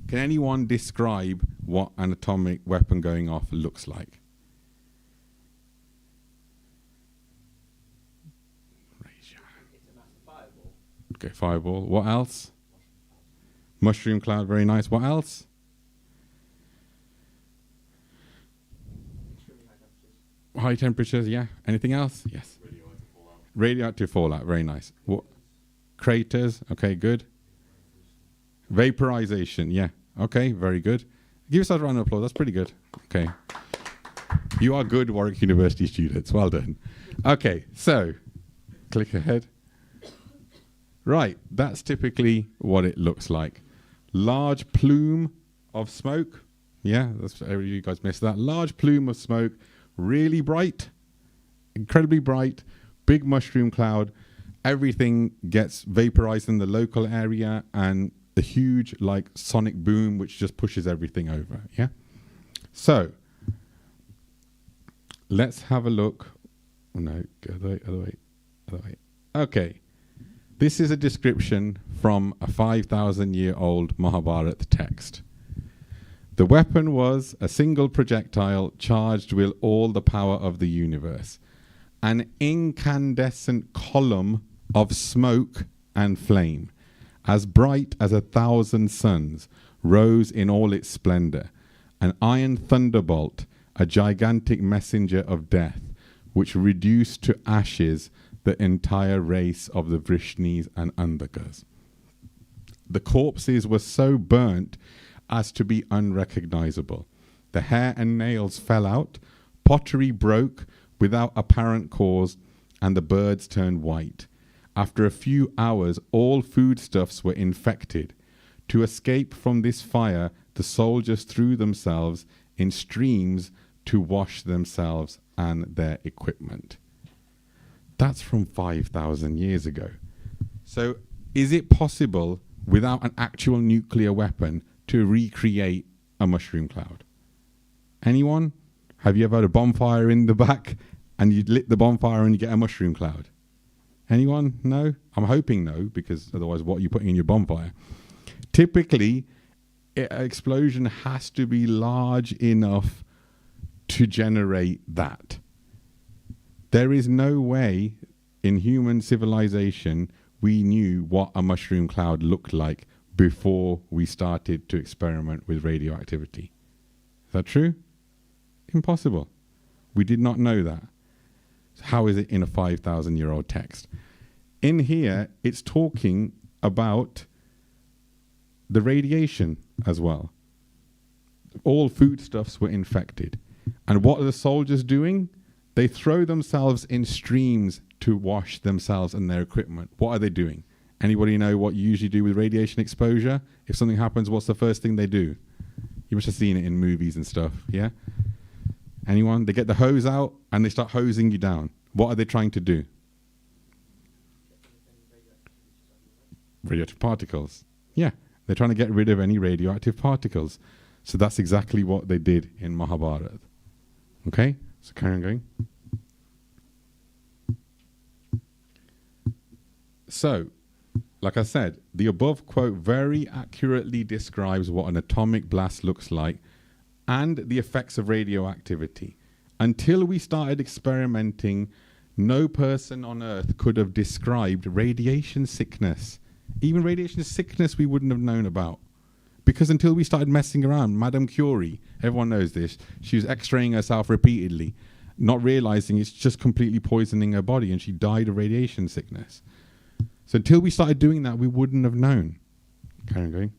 Can anyone describe what an atomic weapon going off looks like? Raise your hand. It's a massive fireball. Okay, fireball. What else? Mushroom cloud, very nice. What else? Extremely high temperatures. High temperatures, yeah. Anything else? Yes. Radioactive fallout. Radioactive fallout, very nice. What? Craters, okay, good. Vaporization, yeah. Okay, very good. Give yourself a round of applause. That's pretty good. Okay. You are good Warwick University students. Well done. Okay, so click ahead. Right, that's typically what it looks like. Large plume of smoke. Yeah, that's you guys missed that. Large plume of smoke, really bright, incredibly bright, big mushroom cloud. Everything gets vaporized in the local area, and a huge like sonic boom which just pushes everything over. Yeah. So let's have a look. Oh, no, go other way. Okay. This is a description from a 5,000-year-old Mahabharata text. The weapon was a single projectile charged with all the power of the universe. An incandescent column of smoke and flame, as bright as 1,000 suns, rose in all its splendor. An iron thunderbolt, a gigantic messenger of death, which reduced to ashes the entire race of the Vrishnis and Andakas. The corpses were so burnt as to be unrecognizable. The hair and nails fell out, pottery broke without apparent cause, and the birds turned white. After a few hours, all foodstuffs were infected. To escape from this fire, the soldiers threw themselves in streams to wash themselves and their equipment. That's from 5,000 years ago. So is it possible, without an actual nuclear weapon, to recreate a mushroom cloud? Anyone? Have you ever had a bonfire in the back and you lit the bonfire and you get a mushroom cloud? Anyone? No? I'm hoping no, because otherwise what are you putting in your bonfire? Typically, an explosion has to be large enough to generate that. There is no way in human civilization we knew what a mushroom cloud looked like before we started to experiment with radioactivity. Is that true? Impossible. We did not know that. So how is it in a 5,000-year-old text? In here, it's talking about the radiation as well. All foodstuffs were infected. And what are the soldiers doing? They throw themselves in streams to wash themselves and their equipment. What are they doing? Anybody know what you usually do with radiation exposure? If something happens, what's the first thing they do? You must have seen it in movies and stuff, yeah? Anyone? They get the hose out and they start hosing you down. What are they trying to do? Radioactive particles. Yeah, they're trying to get rid of any radioactive particles. So that's exactly what they did in Mahabharata. Okay? So carry on going. So, like I said, the above quote very accurately describes what an atomic blast looks like and the effects of radioactivity. Until we started experimenting, no person on Earth could have described radiation sickness. Even radiation sickness we wouldn't have known about. Because until we started messing around, Madame Curie, everyone knows this, she was x-raying herself repeatedly. not realizing it's just completely poisoning her body, and she died of radiation sickness. So until we started doing that, we wouldn't have known. Carry on going.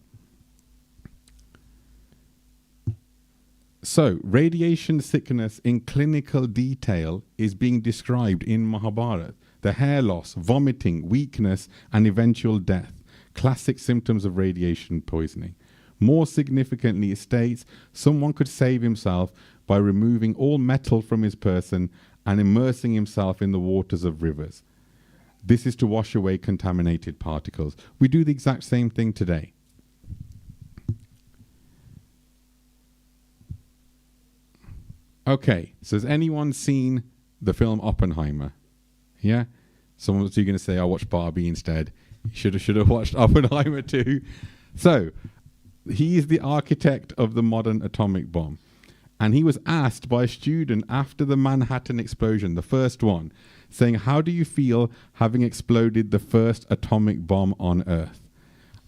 So radiation sickness in clinical detail is being described in Mahabharata. The hair loss, vomiting, weakness, and eventual death. Classic symptoms of radiation poisoning. More significantly, it states someone could save himself by removing all metal from his person and immersing himself in the waters of rivers. This is to wash away contaminated particles. We do the exact same thing today. Okay, so has anyone seen the film Oppenheimer? Yeah? Someone's going to say, I watched Barbie instead. You should have watched Oppenheimer too. So, he is the architect of the modern atomic bomb. And he was asked by a student after the Manhattan explosion, the first one, saying, how do you feel having exploded the first atomic bomb on Earth?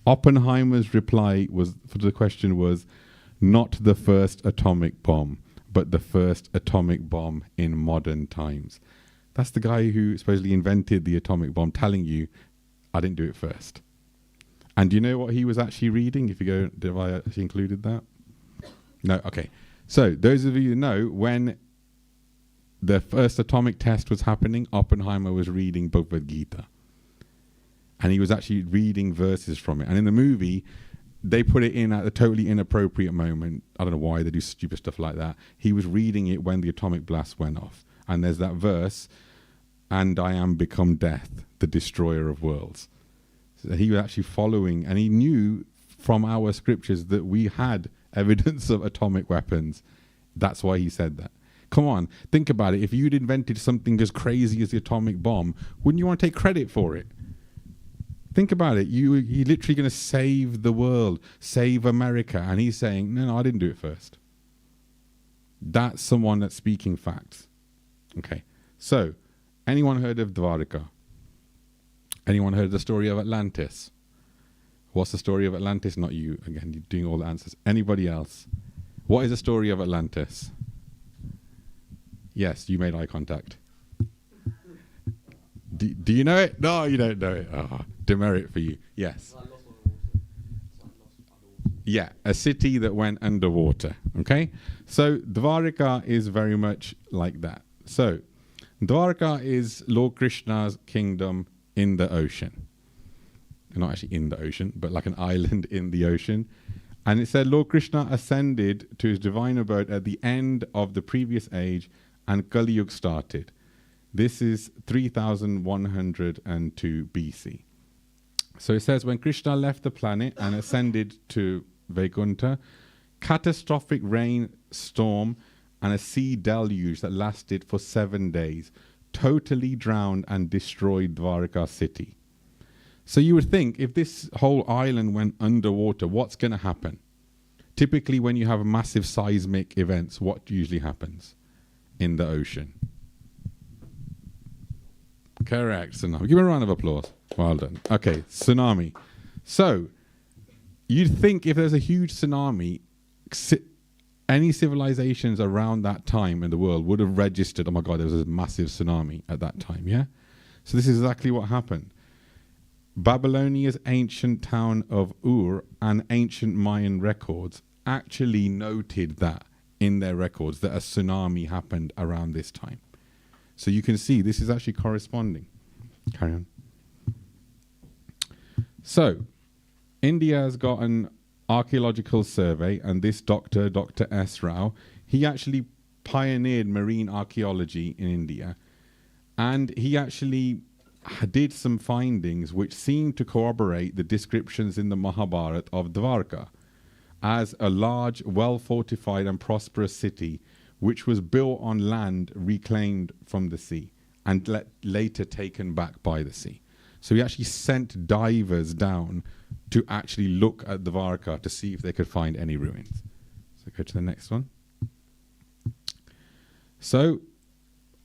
Oppenheimer's reply for the question was, not the first atomic bomb, but the first atomic bomb in modern times. That's the guy who supposedly invented the atomic bomb telling you, I didn't do it first. And do you know what he was actually reading? Have I actually included that? No? Okay. So those of you who know, when the first atomic test was happening, Oppenheimer was reading Bhagavad Gita. And he was actually reading verses from it. And in the movie, they put it in at a totally inappropriate moment. I don't know why they do stupid stuff like that. He was reading it when the atomic blast went off. And there's that verse, and I am become death, the destroyer of worlds. So he was actually following, and he knew from our scriptures that we had evidence of atomic weapons. That's why he said that. Come on, think about it. If you'd invented something as crazy as the atomic bomb, wouldn't you want to take credit for it? Think about it. You're literally going to save the world, save America. And he's saying, no, I didn't do it first. That's someone that's speaking facts. Okay. So, anyone heard of Dwarka? Anyone heard the story of Atlantis? What's the story of Atlantis? Not you. Again, you're doing all the answers. Anybody else? What is the story of Atlantis? Yes, you made eye contact. Do you know it? No, you don't know it. Oh, demerit for you. Yes. Yeah, a city that went underwater. Okay? So Dwarka is very much like that. So Dwarka is Lord Krishna's kingdom in the ocean. Not actually in the ocean, but like an island in the ocean. And it said Lord Krishna ascended to his divine abode at the end of the previous age and Kali Yuga started. This is 3102 BC. So it says when Krishna left the planet and ascended to Vaikuntha, catastrophic rain storm and a sea deluge that lasted for 7 days totally drowned and destroyed Dwarka city. So you would think if this whole island went underwater, what's going to happen? Typically when you have massive seismic events, what usually happens in the ocean? Correct, tsunami. Give me a round of applause. Well done. Okay, tsunami. So you'd think if there's a huge tsunami, any civilizations around that time in the world would have registered, oh my God, there was a massive tsunami at that time, yeah? So this is exactly what happened. Babylonia's ancient town of Ur and ancient Mayan records actually noted that in their records that a tsunami happened around this time. So you can see this is actually corresponding. Carry on. So India has got an archaeological survey, and this Dr. S. Rao, he actually pioneered marine archaeology in India, and he actually did some findings which seem to corroborate the descriptions in the Mahabharata of Dwarka as a large, well-fortified and prosperous city which was built on land reclaimed from the sea and later taken back by the sea. So he actually sent divers down to actually look at Dwarka to see if they could find any ruins. So go to the next one. So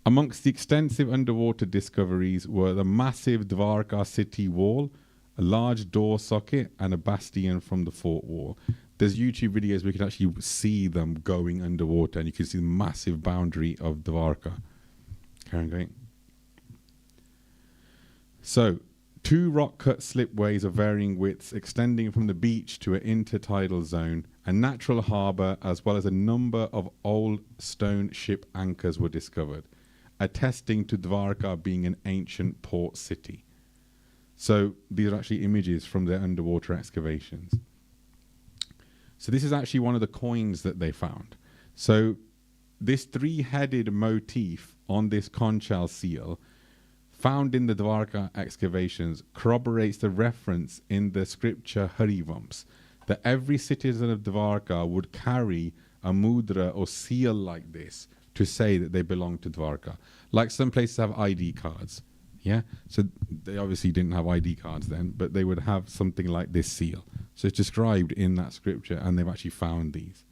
amongst the extensive underwater discoveries were the massive Dwarka city wall, a large door socket, and a bastion from the fort wall. There's YouTube videos where you can actually see them going underwater, and you can see the massive boundary of Dwarka. Carry on going. So, 2 rock-cut slipways of varying widths extending from the beach to an intertidal zone, a natural harbour, as well as a number of old stone ship anchors were discovered, attesting to Dwarka being an ancient port city. So these are actually images from their underwater excavations. So this is actually one of the coins that they found. So this 3-headed motif on this conch shell seal found in the Dwarka excavations corroborates the reference in the scripture Harivamsa that every citizen of Dwarka would carry a mudra or seal like this to say that they belong to Dwarka. Like some places have ID cards. Yeah, so they obviously didn't have ID cards then, but they would have something like this seal. So it's described in that scripture, and they've actually found these.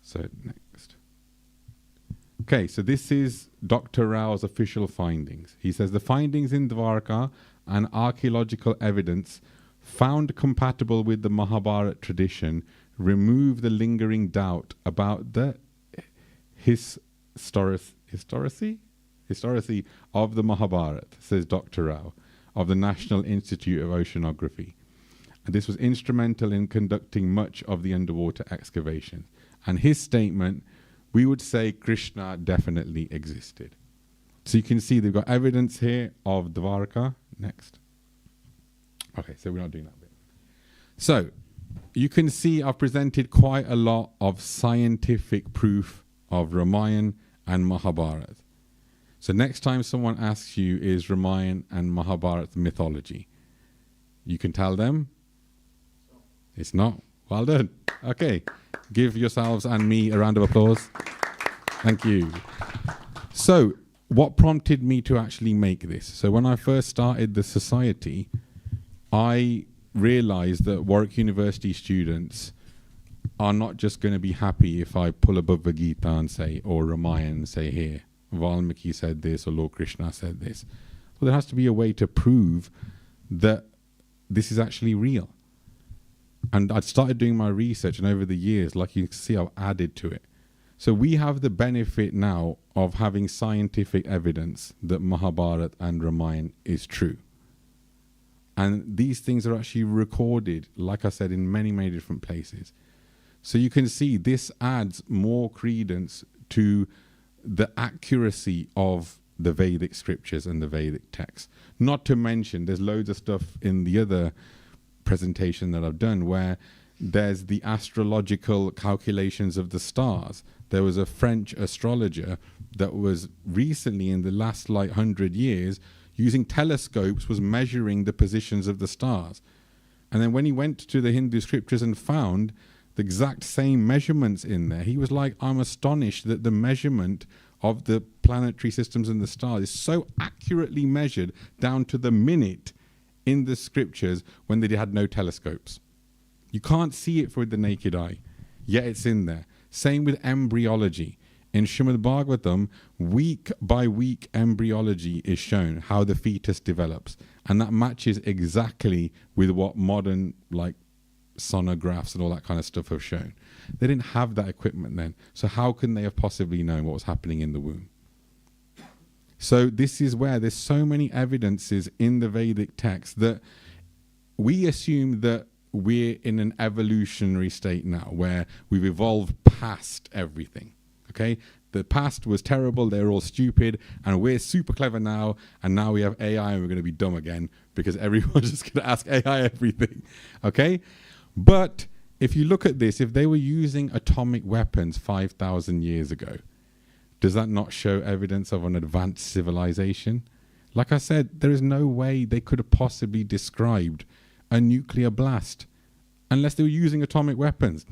So next. Okay, so this is Dr. Rao's official findings. He says the findings in Dwarka and archaeological evidence found compatible with the Mahabharata tradition remove the lingering doubt about the historicity of the Mahabharata, says Dr. Rao of the National Institute of Oceanography. And this was instrumental in conducting much of the underwater excavation. And his statement, we would say Krishna definitely existed. So you can see they've got evidence here of Dwarka. Next. Okay, so we're not doing that bit. So you can see I've presented quite a lot of scientific proof of Ramayan and Mahabharata. So next time someone asks you, is Ramayan and Mahabharata mythology? You can tell them it's not. Well done. Okay. Give yourselves and me a round of applause. Thank you. So what prompted me to actually make this? So when I first started the society, I realized that Warwick University students are not just going to be happy if I pull a Bhagavad Gita and say, or Ramayan and say, here, Valmiki said this, or Lord Krishna said this. Well, there has to be a way to prove that this is actually real. And I'd started doing my research, and over the years, like you can see, I've added to it. So we have the benefit now of having scientific evidence that Mahabharata and Ramayan is true. And these things are actually recorded, like I said, in many, many different places. So you can see this adds more credence to the accuracy of the Vedic scriptures and the Vedic texts. Not to mention, there's loads of stuff in the other presentation that I've done where there's the astrological calculations of the stars. There was a French astrologer that was recently, in the last 100 years, using telescopes, was measuring the positions of the stars. And then when he went to the Hindu scriptures and found the exact same measurements in there, he was like, I'm astonished that the measurement of the planetary systems and the stars is so accurately measured down to the minute in the scriptures when they had no telescopes. You can't see it with the naked eye, yet it's in there. Same with embryology. In Srimad Bhagavatam, week by week embryology is shown, how the fetus develops. And that matches exactly with what modern sonographs and all that kind of stuff have shown. They didn't have that equipment then. So how can they have possibly known what was happening in the womb? So this is where there's so many evidences in the Vedic text that we assume that we're in an evolutionary state now where we've evolved past everything. Okay? The past was terrible, they're all stupid, and we're super clever now, and now we have AI and we're going to be dumb again because everyone's just going to ask AI everything. Okay? But if you look at this, if they were using atomic weapons 5,000 years ago, does that not show evidence of an advanced civilization? Like I said, there is no way they could have possibly described a nuclear blast unless they were using atomic weapons.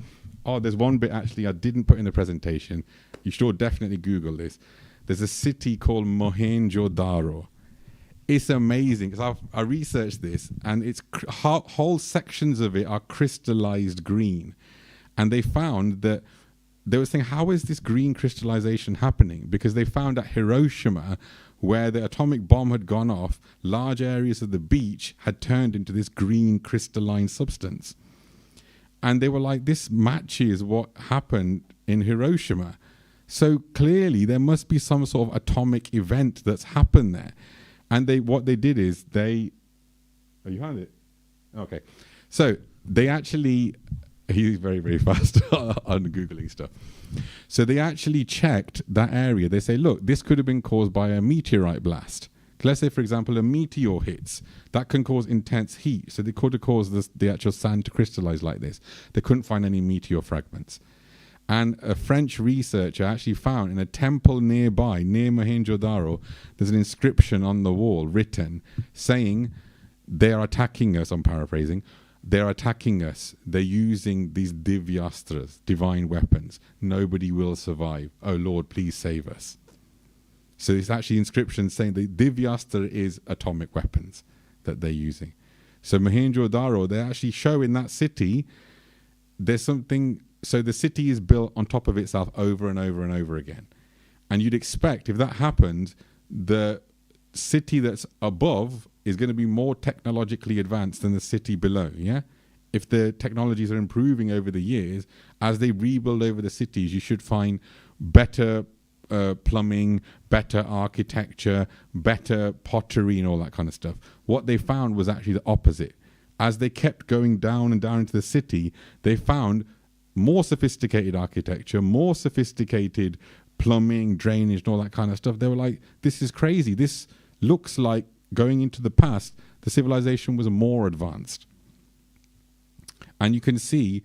Oh, there's one bit actually I didn't put in the presentation. You should definitely Google this. There's a city called Mohenjo-Daro. It's amazing because I researched this, and it's whole sections of it are crystallized green. And they found that they were saying, how is this green crystallization happening? Because they found at Hiroshima, where the atomic bomb had gone off, large areas of the beach had turned into this green crystalline substance. And they were like, this matches what happened in Hiroshima. So clearly there must be some sort of atomic event that's happened there. And what they did is oh, you found it? Okay. So they actually, he's very, very fast on Googling stuff. So they actually checked that area. They say, look, this could have been caused by a meteorite blast. Let's say, for example, a meteor hits. That can cause intense heat. So they could have caused the actual sand to crystallize like this. They couldn't find any meteor fragments. And a French researcher actually found in a temple nearby, near Mohenjo-daro, there's an inscription on the wall written saying, they are attacking us, I'm paraphrasing, they're attacking us. They're using these divyastras, divine weapons. Nobody will survive. Oh Lord, please save us. So it's actually inscriptions saying the divyastra is atomic weapons that they're using. So Mohenjo-daro, they actually show in that city, there's something, so the city is built on top of itself over and over and over again. And you'd expect if that happened, the city that's above is going to be more technologically advanced than the city below, yeah? If the technologies are improving over the years, as they rebuild over the cities, you should find better plumbing, better architecture, better pottery and all that kind of stuff. What they found was actually the opposite. As they kept going down and down into the city, they found more sophisticated architecture, more sophisticated plumbing, drainage and all that kind of stuff. They were like, this is crazy. This looks like going into the past, the civilization was more advanced. And you can see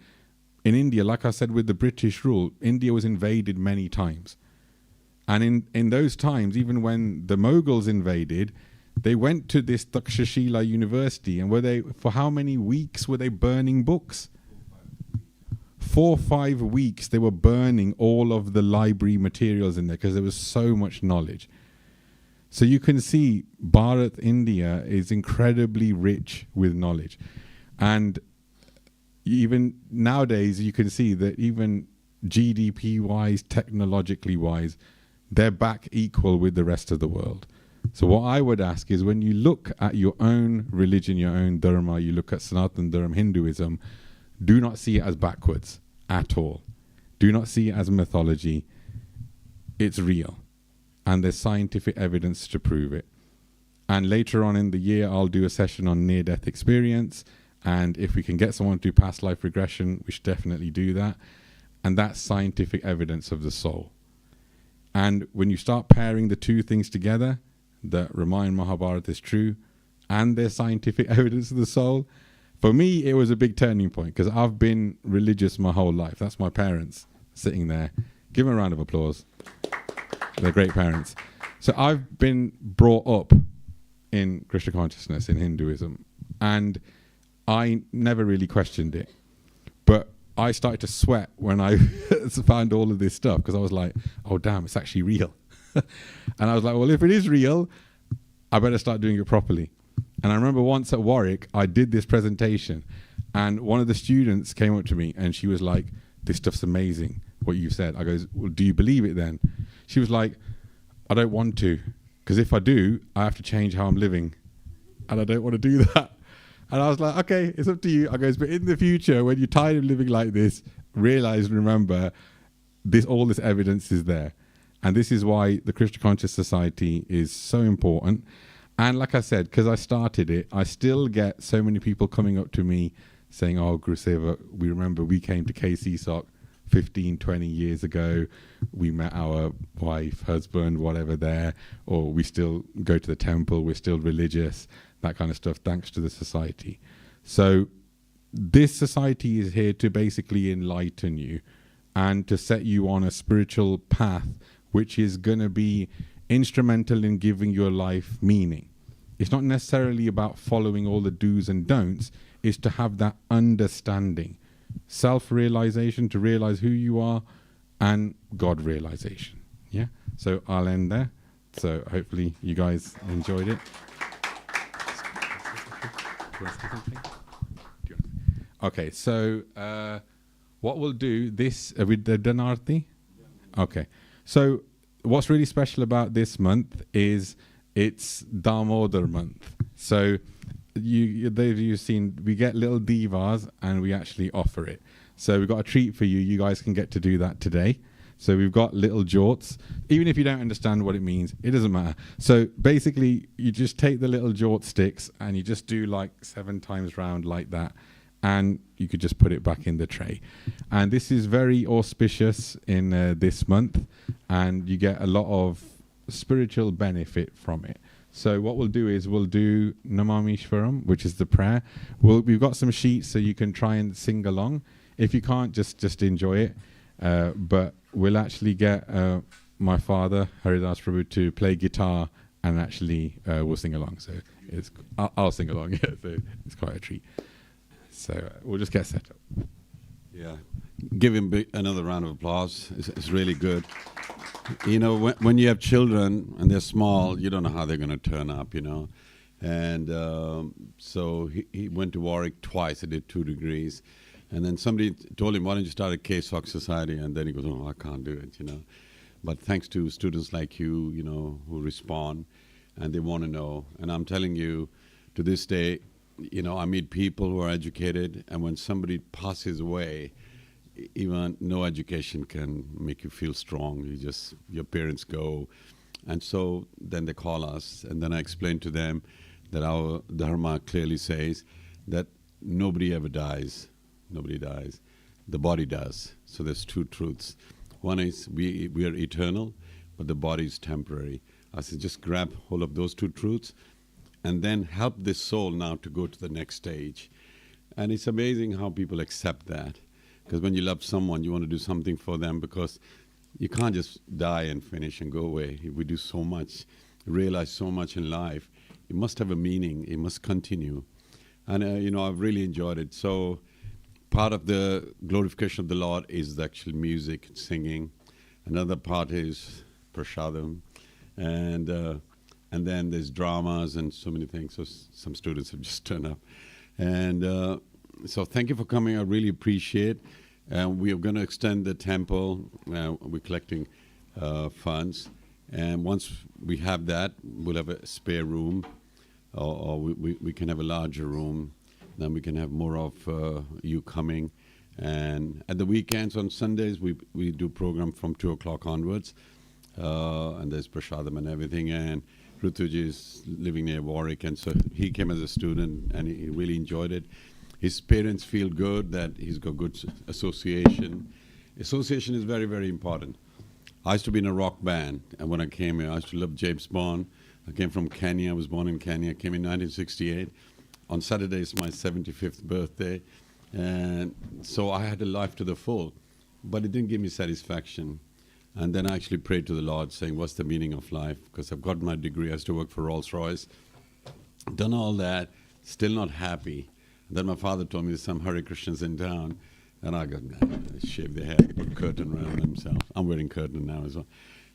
in India, like I said, with the British rule, India was invaded many times. And in those times, even when the Mughals invaded, they went to this Takshashila University, and for how many weeks were they burning books? 4 or 5 weeks they were burning all of the library materials in there because there was so much knowledge. So you can see Bharat, India is incredibly rich with knowledge. And even nowadays you can see that even GDP-wise, technologically-wise, they're back equal with the rest of the world. So what I would ask is when you look at your own religion, your own dharma, you look at Sanatan Dharma, Hinduism, do not see it as backwards at all. Do not see it as mythology. It's real. And there's scientific evidence to prove it. And later on in the year, I'll do a session on near-death experience. And if we can get someone to do past life regression, we should definitely do that. And that's scientific evidence of the soul. And when you start pairing the two things together, that Ramayan Mahabharata is true, and there's scientific evidence of the soul, for me, it was a big turning point because I've been religious my whole life. That's my parents sitting there. Give them a round of applause. They're great parents. So I've been brought up in Krishna consciousness, in Hinduism, and I never really questioned it. But I started to sweat when I found all of this stuff because I was like, oh, damn, it's actually real. And I was like, well, if it is real, I better start doing it properly. And I remember once at Warwick, I did this presentation, and one of the students came up to me and she was like, this stuff's amazing, what you said. I goes, well, do you believe it then? She was like, I don't want to, because if I do, I have to change how I'm living. And I don't want to do that. And I was like, okay, it's up to you. I goes, but in the future, when you're tired of living like this, realize and remember, all this evidence is there. And this is why the Krishna Conscious Society is so important. And like I said, because I started it, I still get so many people coming up to me saying, oh, Guruseva, we remember we came to KCSOC 15, 20 years ago. We met our wife, husband, whatever there, or we still go to the temple, we're still religious, that kind of stuff, thanks to the society. So this society is here to basically enlighten you and to set you on a spiritual path, which is going to be instrumental in giving your life meaning. It's not necessarily about following all the do's and don'ts. It's to have that understanding, self-realization, to realize who you are, and God realization. Yeah. So I'll end there. So hopefully you guys enjoyed it. Okay. So what we'll do this with the Danarthi. Okay. So what's really special about this month is it's Damodar month. So you've seen, we get little divas and we actually offer it. So we've got a treat for you. You guys can get to do that today. So we've got little jorts. Even if you don't understand what it means, it doesn't matter. So basically, you just take the little jort sticks and you just do like 7 times round like that. And you could just put it back in the tray. And this is very auspicious in this month. And you get a lot of spiritual benefit from it. So what we'll do is we'll do Namamishwaram, which is the prayer. We've got some sheets so you can try and sing along. If you can't, just enjoy it. But we'll actually get my father, Haridas Prabhu, to play guitar and actually we'll sing along. So I'll sing along. Yeah, so it's quite a treat. So we'll just get set up. Yeah, give him another round of applause. It's really good. You know, when you have children and they're small, you don't know how they're going to turn up, you know. And so he went to Warwick twice. He did 2 degrees. And then somebody told him, why don't you start a KCSOC society? And then he goes, oh, I can't do it, you know. But thanks to students like you, you know, who respond and they want to know. And I'm telling you, to this day, you know, I meet people who are educated, and when somebody passes away, even no education can make you feel strong. Your parents go. And so then they call us, and then I explain to them that our Dharma clearly says that nobody ever dies. Nobody dies. The body does. So there's 2 truths. One is we are eternal, but the body is temporary. I said, just grab hold of those 2 truths and then help this soul now to go to the next stage. And it's amazing how people accept that. Because when you love someone, you want to do something for them, because you can't just die and finish and go away. We do so much, realize so much in life. It must have a meaning. It must continue. And, you know, I've really enjoyed it. So part of the glorification of the Lord is the actual music, singing. Another part is prasadam. And then there's dramas and so many things. So some students have just turned up. And so thank you for coming. I really appreciate. We are going to extend the temple. We're collecting funds. And once we have that, we'll have a spare room. Or we can have a larger room. Then we can have more of you coming. And at the weekends, on Sundays, we do program from 2 o'clock onwards. And there's prasadam and everything. And Rutuji is living near Warwick, and so he came as a student, and he really enjoyed it. His parents feel good that he's got good association. Association is very, very important. I used to be in a rock band, and when I came here, I used to love James Bond. I came from Kenya. I was born in Kenya. I came in 1968. On Saturday is my 75th birthday, and so I had a life to the full, but it didn't give me satisfaction. And then I actually prayed to the Lord, saying, what's the meaning of life? Because I've got my degree. I used to work for Rolls-Royce. Done all that, still not happy. And then my father told me there's some Hare Krishnas in town. And I got, shave their head, put a curtain around themselves. I'm wearing curtain now as well.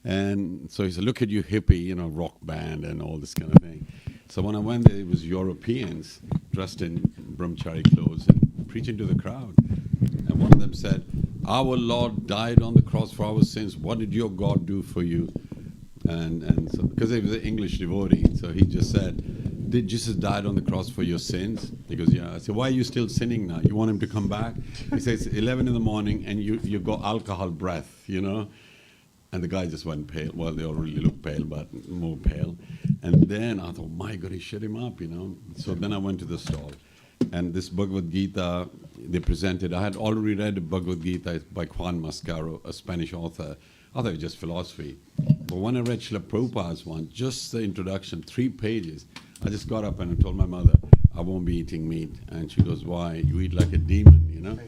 And so he said, look at you hippie, you know, rock band and all this kind of thing. So when I went there, it was Europeans dressed in brahmachari clothes and preaching to the crowd. And one of them said, our Lord died on the cross for our sins. What did your God do for you? And so, because he was an English devotee, so he just said, did Jesus died on the cross for your sins? He goes, yeah. I said, why are you still sinning now? You want him to come back? He says, 11 in the morning and you got alcohol breath, you know? And the guy just went pale. Well, they already look pale, but more pale. And then I thought, my God, he shut him up, you know? So then I went to the stall. And this Bhagavad Gita, they presented. I had already read Bhagavad Gita by Juan Mascaro, a Spanish author. I thought it was just philosophy. But when I read Srila Prabhupada's one, just the introduction, 3 pages, I just got up and I told my mother, I won't be eating meat. And she goes, why? You eat like a demon, you know?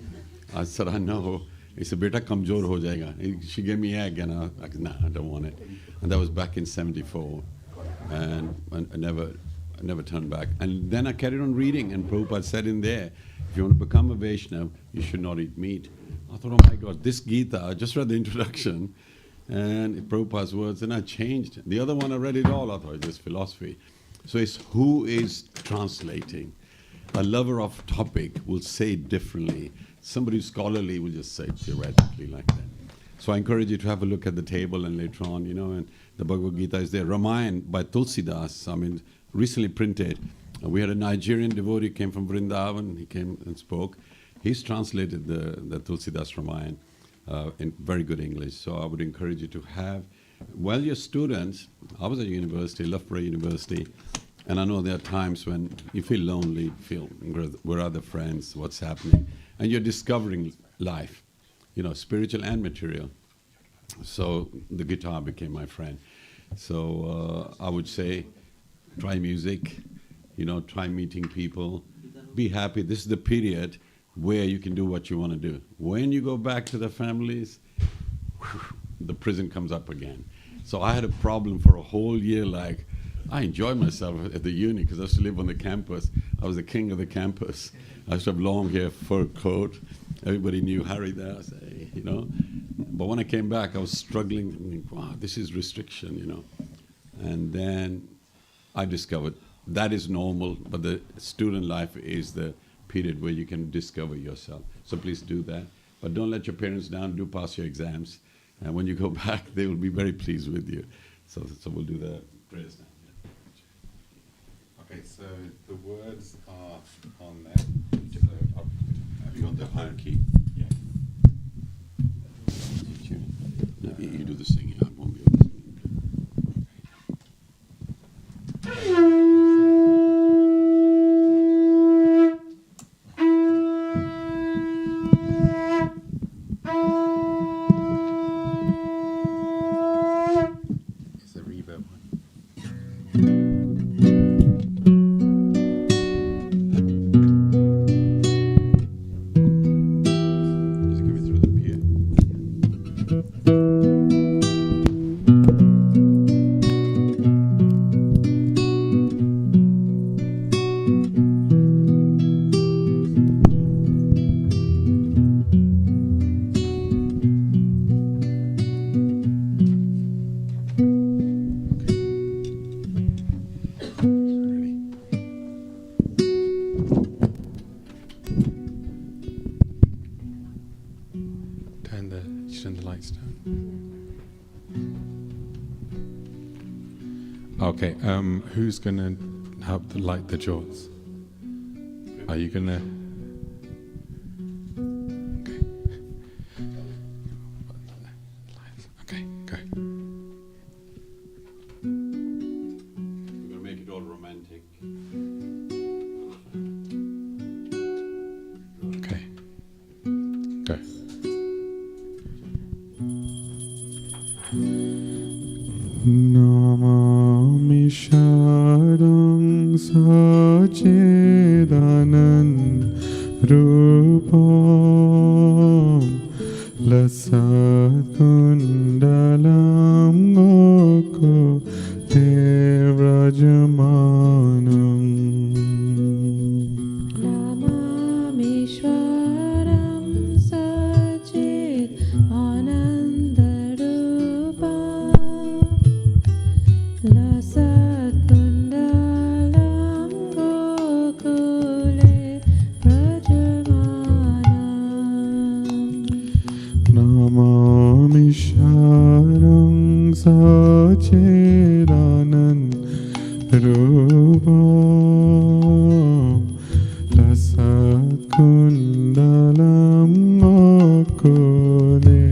I said, I know. He said, beta kamjor ho jayega. She gave me egg, and I said, nah, I don't want it. And that was back in 74. And I never turned back. And then I carried on reading, and Prabhupada said in there, if you want to become a Vaishnava, you should not eat meat. I thought, oh my God, this Gita, I just read the introduction, and Prabhupada's words, and I changed. The other one, I read it all, I thought, it's just philosophy. So it's who is translating. A lover of topic will say it differently. Somebody scholarly will just say it theoretically like that. So I encourage you to have a look at the table and later on, and the Bhagavad Gita is there. Ramayan by Tulsidas, recently printed. We had a Nigerian devotee came from Vrindavan. He came and spoke. He's translated the Tulsidas Ramayan in very good English. So I would encourage you to have, your students, I was at university, Loughborough University, and I know there are times when you feel lonely, feel where are the friends, what's happening, and you're discovering life, spiritual and material. So the guitar became my friend. So I would say, try music, try meeting people, be happy. This is the period where you can do what you want to do. When you go back to the families, the prison comes up again. So I had a problem for a whole year, I enjoyed myself at the uni because I used to live on the campus. I was the king of the campus. I used to have long hair, fur coat. Everybody knew Harry there, But when I came back, I was struggling. Wow, this is restriction, And then I discovered that is normal, but the student life is the period where you can discover yourself. So please do that. But don't let your parents down. Do pass your exams. And when you go back, they will be very pleased with you. So we'll do the prayers now. Okay, so the words are on there. So Have you got the hierarchy? Yeah. No, you do the singing. I won't be able to sing. It's a reverb one. Just give it through the pier. Turn the lights down. Okay, who's gonna help to light the jewels? Are you gonna? Okay. Okay, go. We're going to make it all romantic. Okay, go. Namami Sharam Sachidanan Rupam Lasat Kundalam Goko Devrajamanam Namamishwaram Sachit Anandarupam Lasat Kundalam Gokule Prajamanam Namami Sharam Sachidanan Rupam Lasat Kundalam Gokule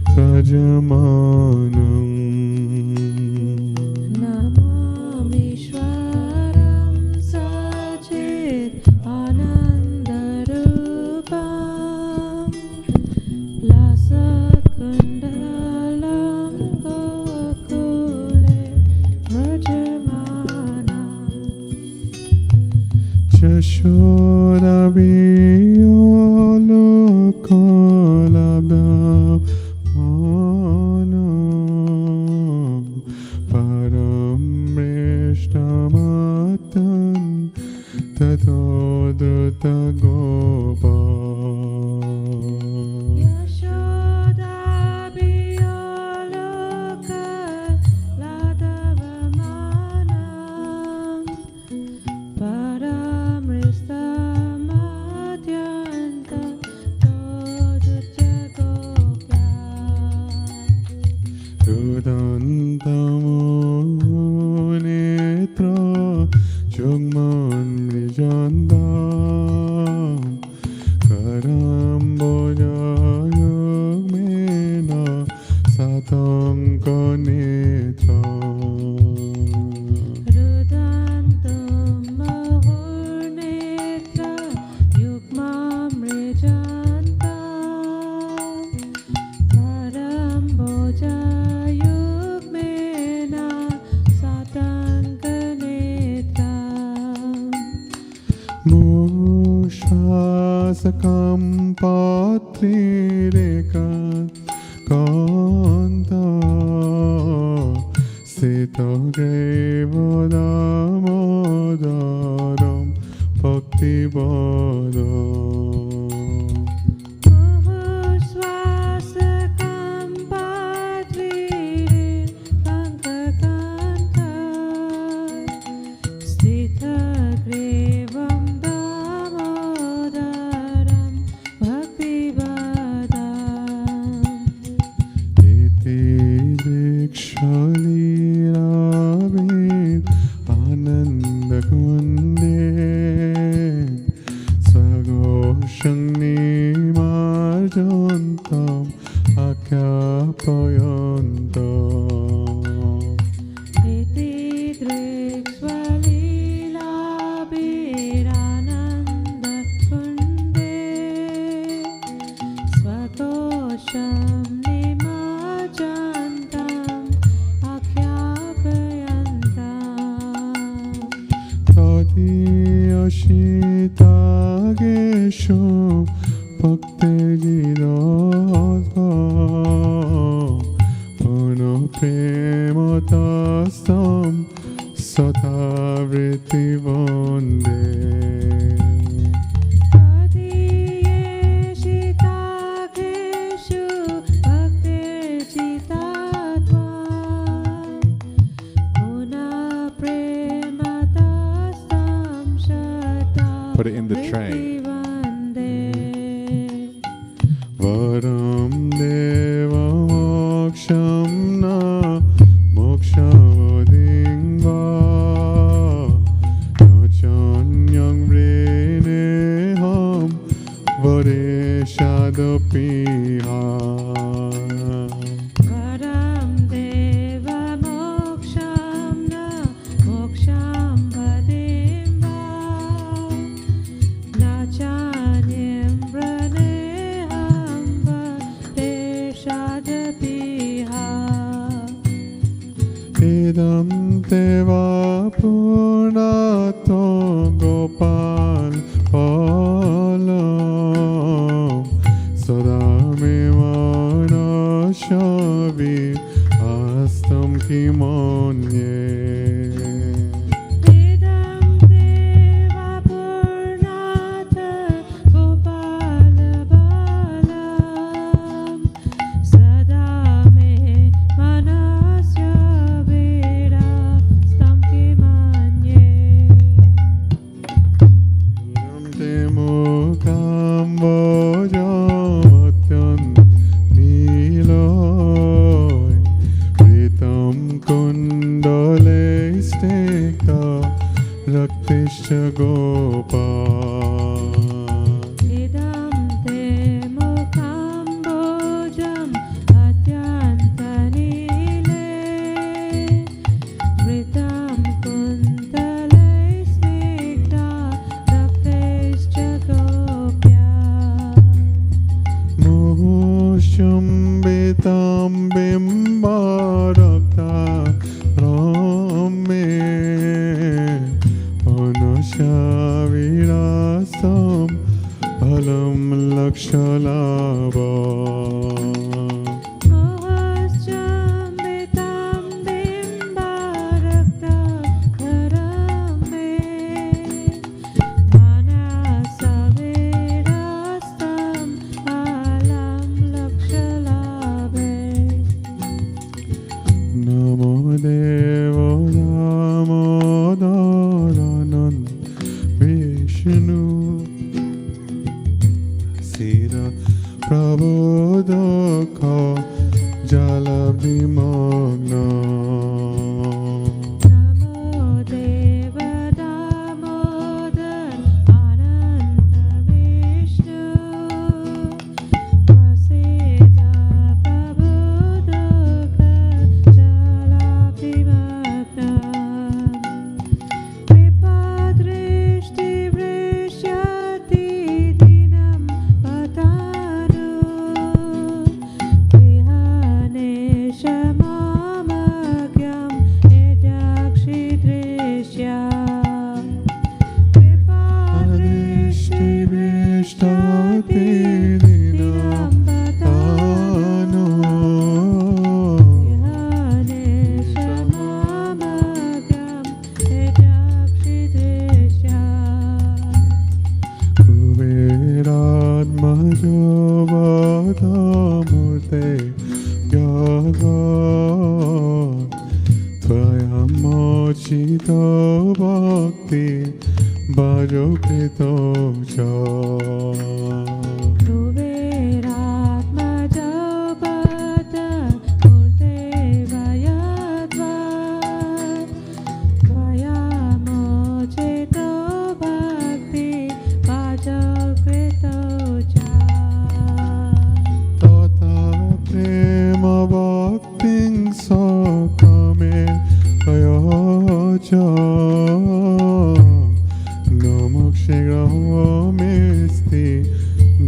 Prajamanam Namamishwaram Sachit Anandarupam Lasat Kundalam Gokule Prajamanam Jashoda Viyolo Kolabda Manam Param Rishtamatan Tatodruta Gopal Yashoda Biyoloka Ladavamanam Paramrista Madhyanta Todutya Gopal श्वासकं पात्रिरेकान्ता स्थितग्रीवदामोदरं भक्तिपदम् Swasakam Padri Kankakanta Sthita Grivam Damodaram Bhaktivadam इति दीक्षलीलाभिः आनन्दकुन्दे स्वघोषं निमार्जन्तम् आख्यापयन्तम् Iti Drikshvalilabhirananda Kunde Swagosham Nimajantam Akhyapayantam तदीयशीतागेषु भक्तिर्जिरोद्भा पुनः प्रेमतस्तं सदा वृत्तिवन्दे Tadiyeshitageshu bhaktirjitatvam Guna prematastam shata Put it in the tray. Vande वरं देवमोक्षं न मोक्षवधिं वा न चान्यं वृणेऽहं वरेशादपिहा Varam deva moksham na moksham vadim va Na chanyam vraneham vadeshadapiha idam te va purnato gopal palam sada me manashavi astam kimonye Idam deva purnata gopala balam Sada me manasya veda stam kimanye idam te mukam vojamatyan niloy pritam kundale stekta raktischa gopal Idam te mukham bojam atyantanile Vritam kuntale snigdha raktaischa gopya Muhushambhitam bimbarakta rame anushavirasam alam lakshalabha Mohasjambitam bimbarakta dharame Manasavirastam alam lakshalabe Namo Devo Damodaranand Vishnu Sira Prabodaka Jalabhimagna Namo Deva Damodar Ananta Vishnu Vaseda Prabodaka Jalabhimagnam Vipadrishti Vrishyati Dinam Patanu Vihane Shama Ishtati dinam tano Kuverat majavata murte yagat Tvaya mochito bhakti bhajo krito cha Tata prema bhakting sakame kayacha Namokshigrahamisti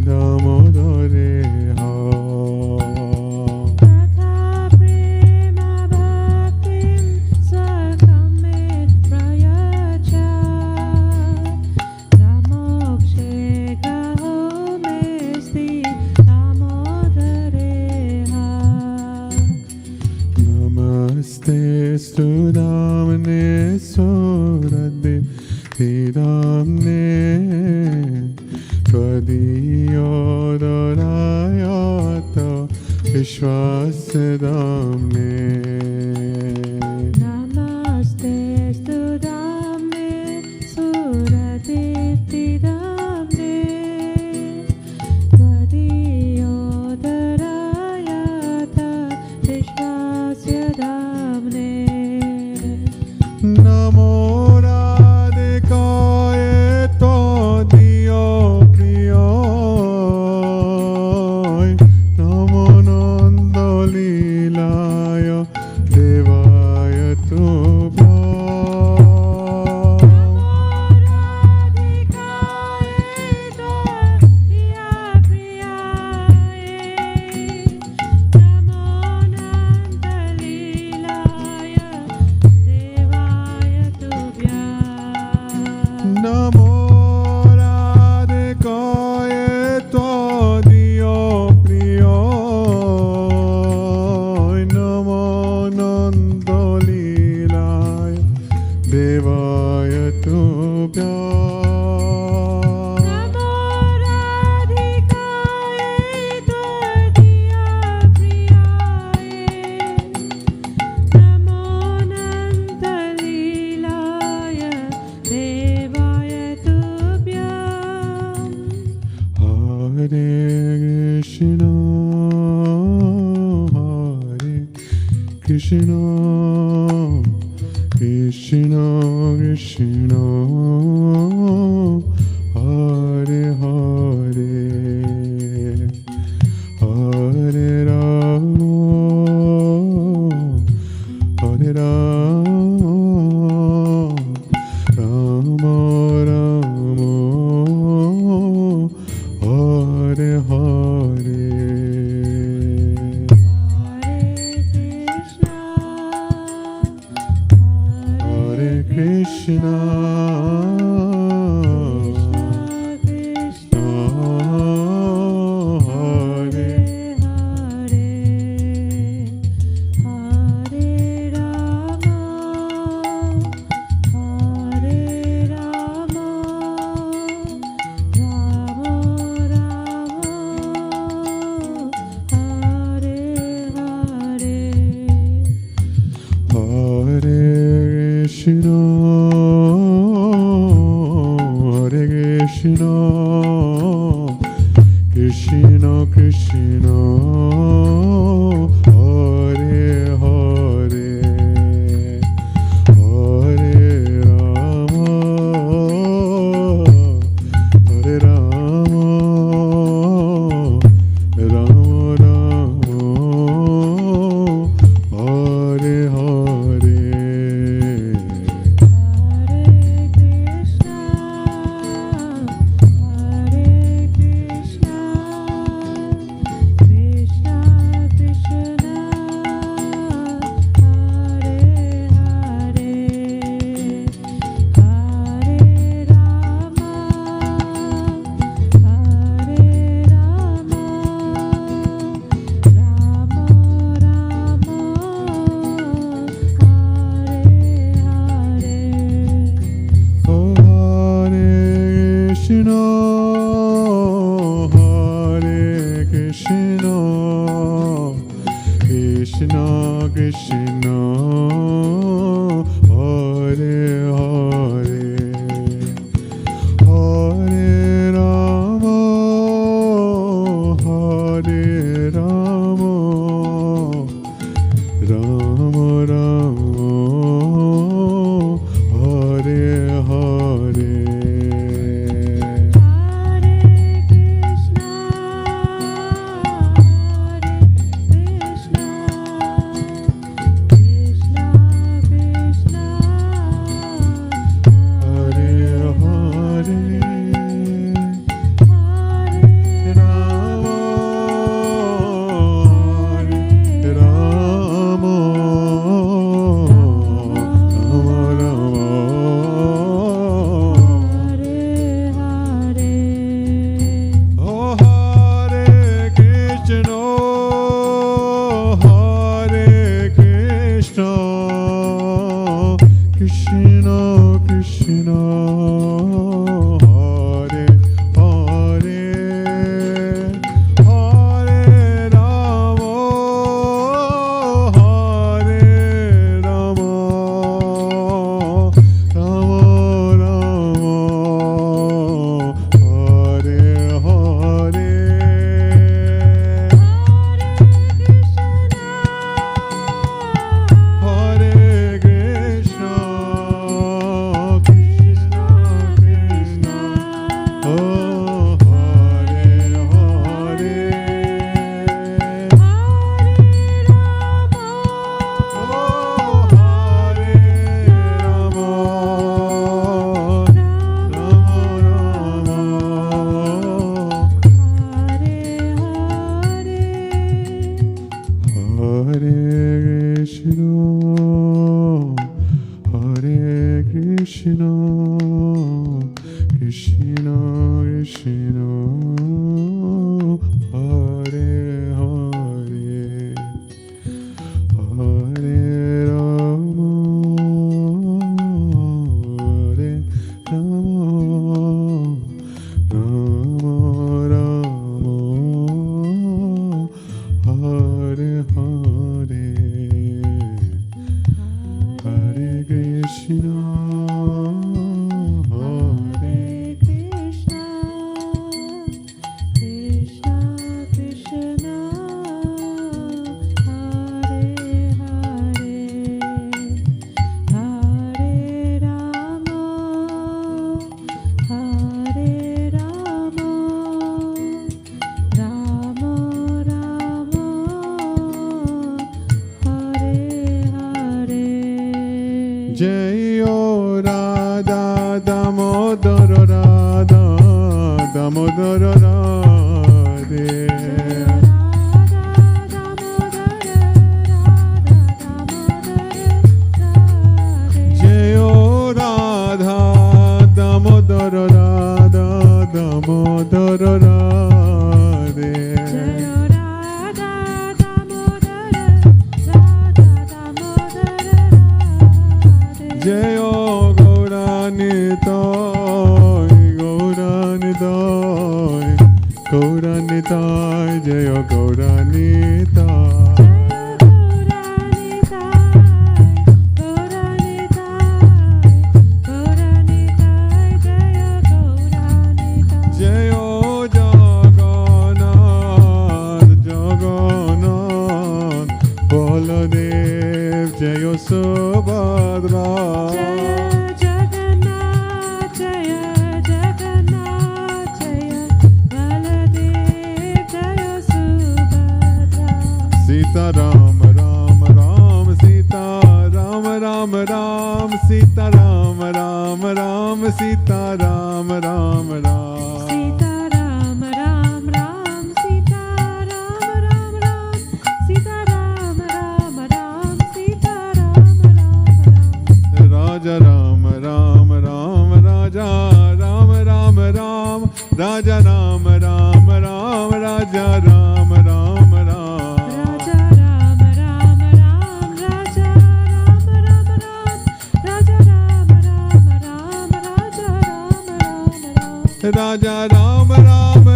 damodare ha Namaste Studamne Suradip Tidamne Tvadiyodorayata Vishwasadamne Namaste Studamne Suradiptidamne Tvadiyodarayata Vishwasyadamne Namo Radhikaye Todiyo Priyoy Namo Nandalilaya Devaya Tubhya Namo Radhikaye Todiyo Priyoy Namo Nandalilaya Devaya Tubhya Hare Krishna Krishna Krishna Hare Hare Hare Rama Hare Rama Rama Rama Hare Hare Hare Krishna Krishna Hare Jayo Radha Damodar Radha Damodar Radhe Jayo Radha Damodar Radha Damodar Radhe Jayo Gauranitoy Gauranitoy Gauranitoy Jayo Gauranitoy Jayo Jagannath Jagannath Baladev Jayo Subhadra Sita Ram Ram Ram Sita Ram Ram Ram Sita Ram Ram Ram Sita Ram Ram Ram Raja Ram Ram Ram Raja Ram Ram Ram Raja Ram Ram Ram Raja Ram Ram Ram Raja Ram Ram Ram Raja Ram Ram Ram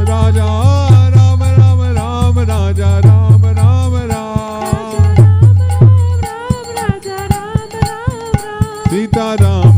Raja Ram Ram Ram Raja Ram Ram Ram Sita Ram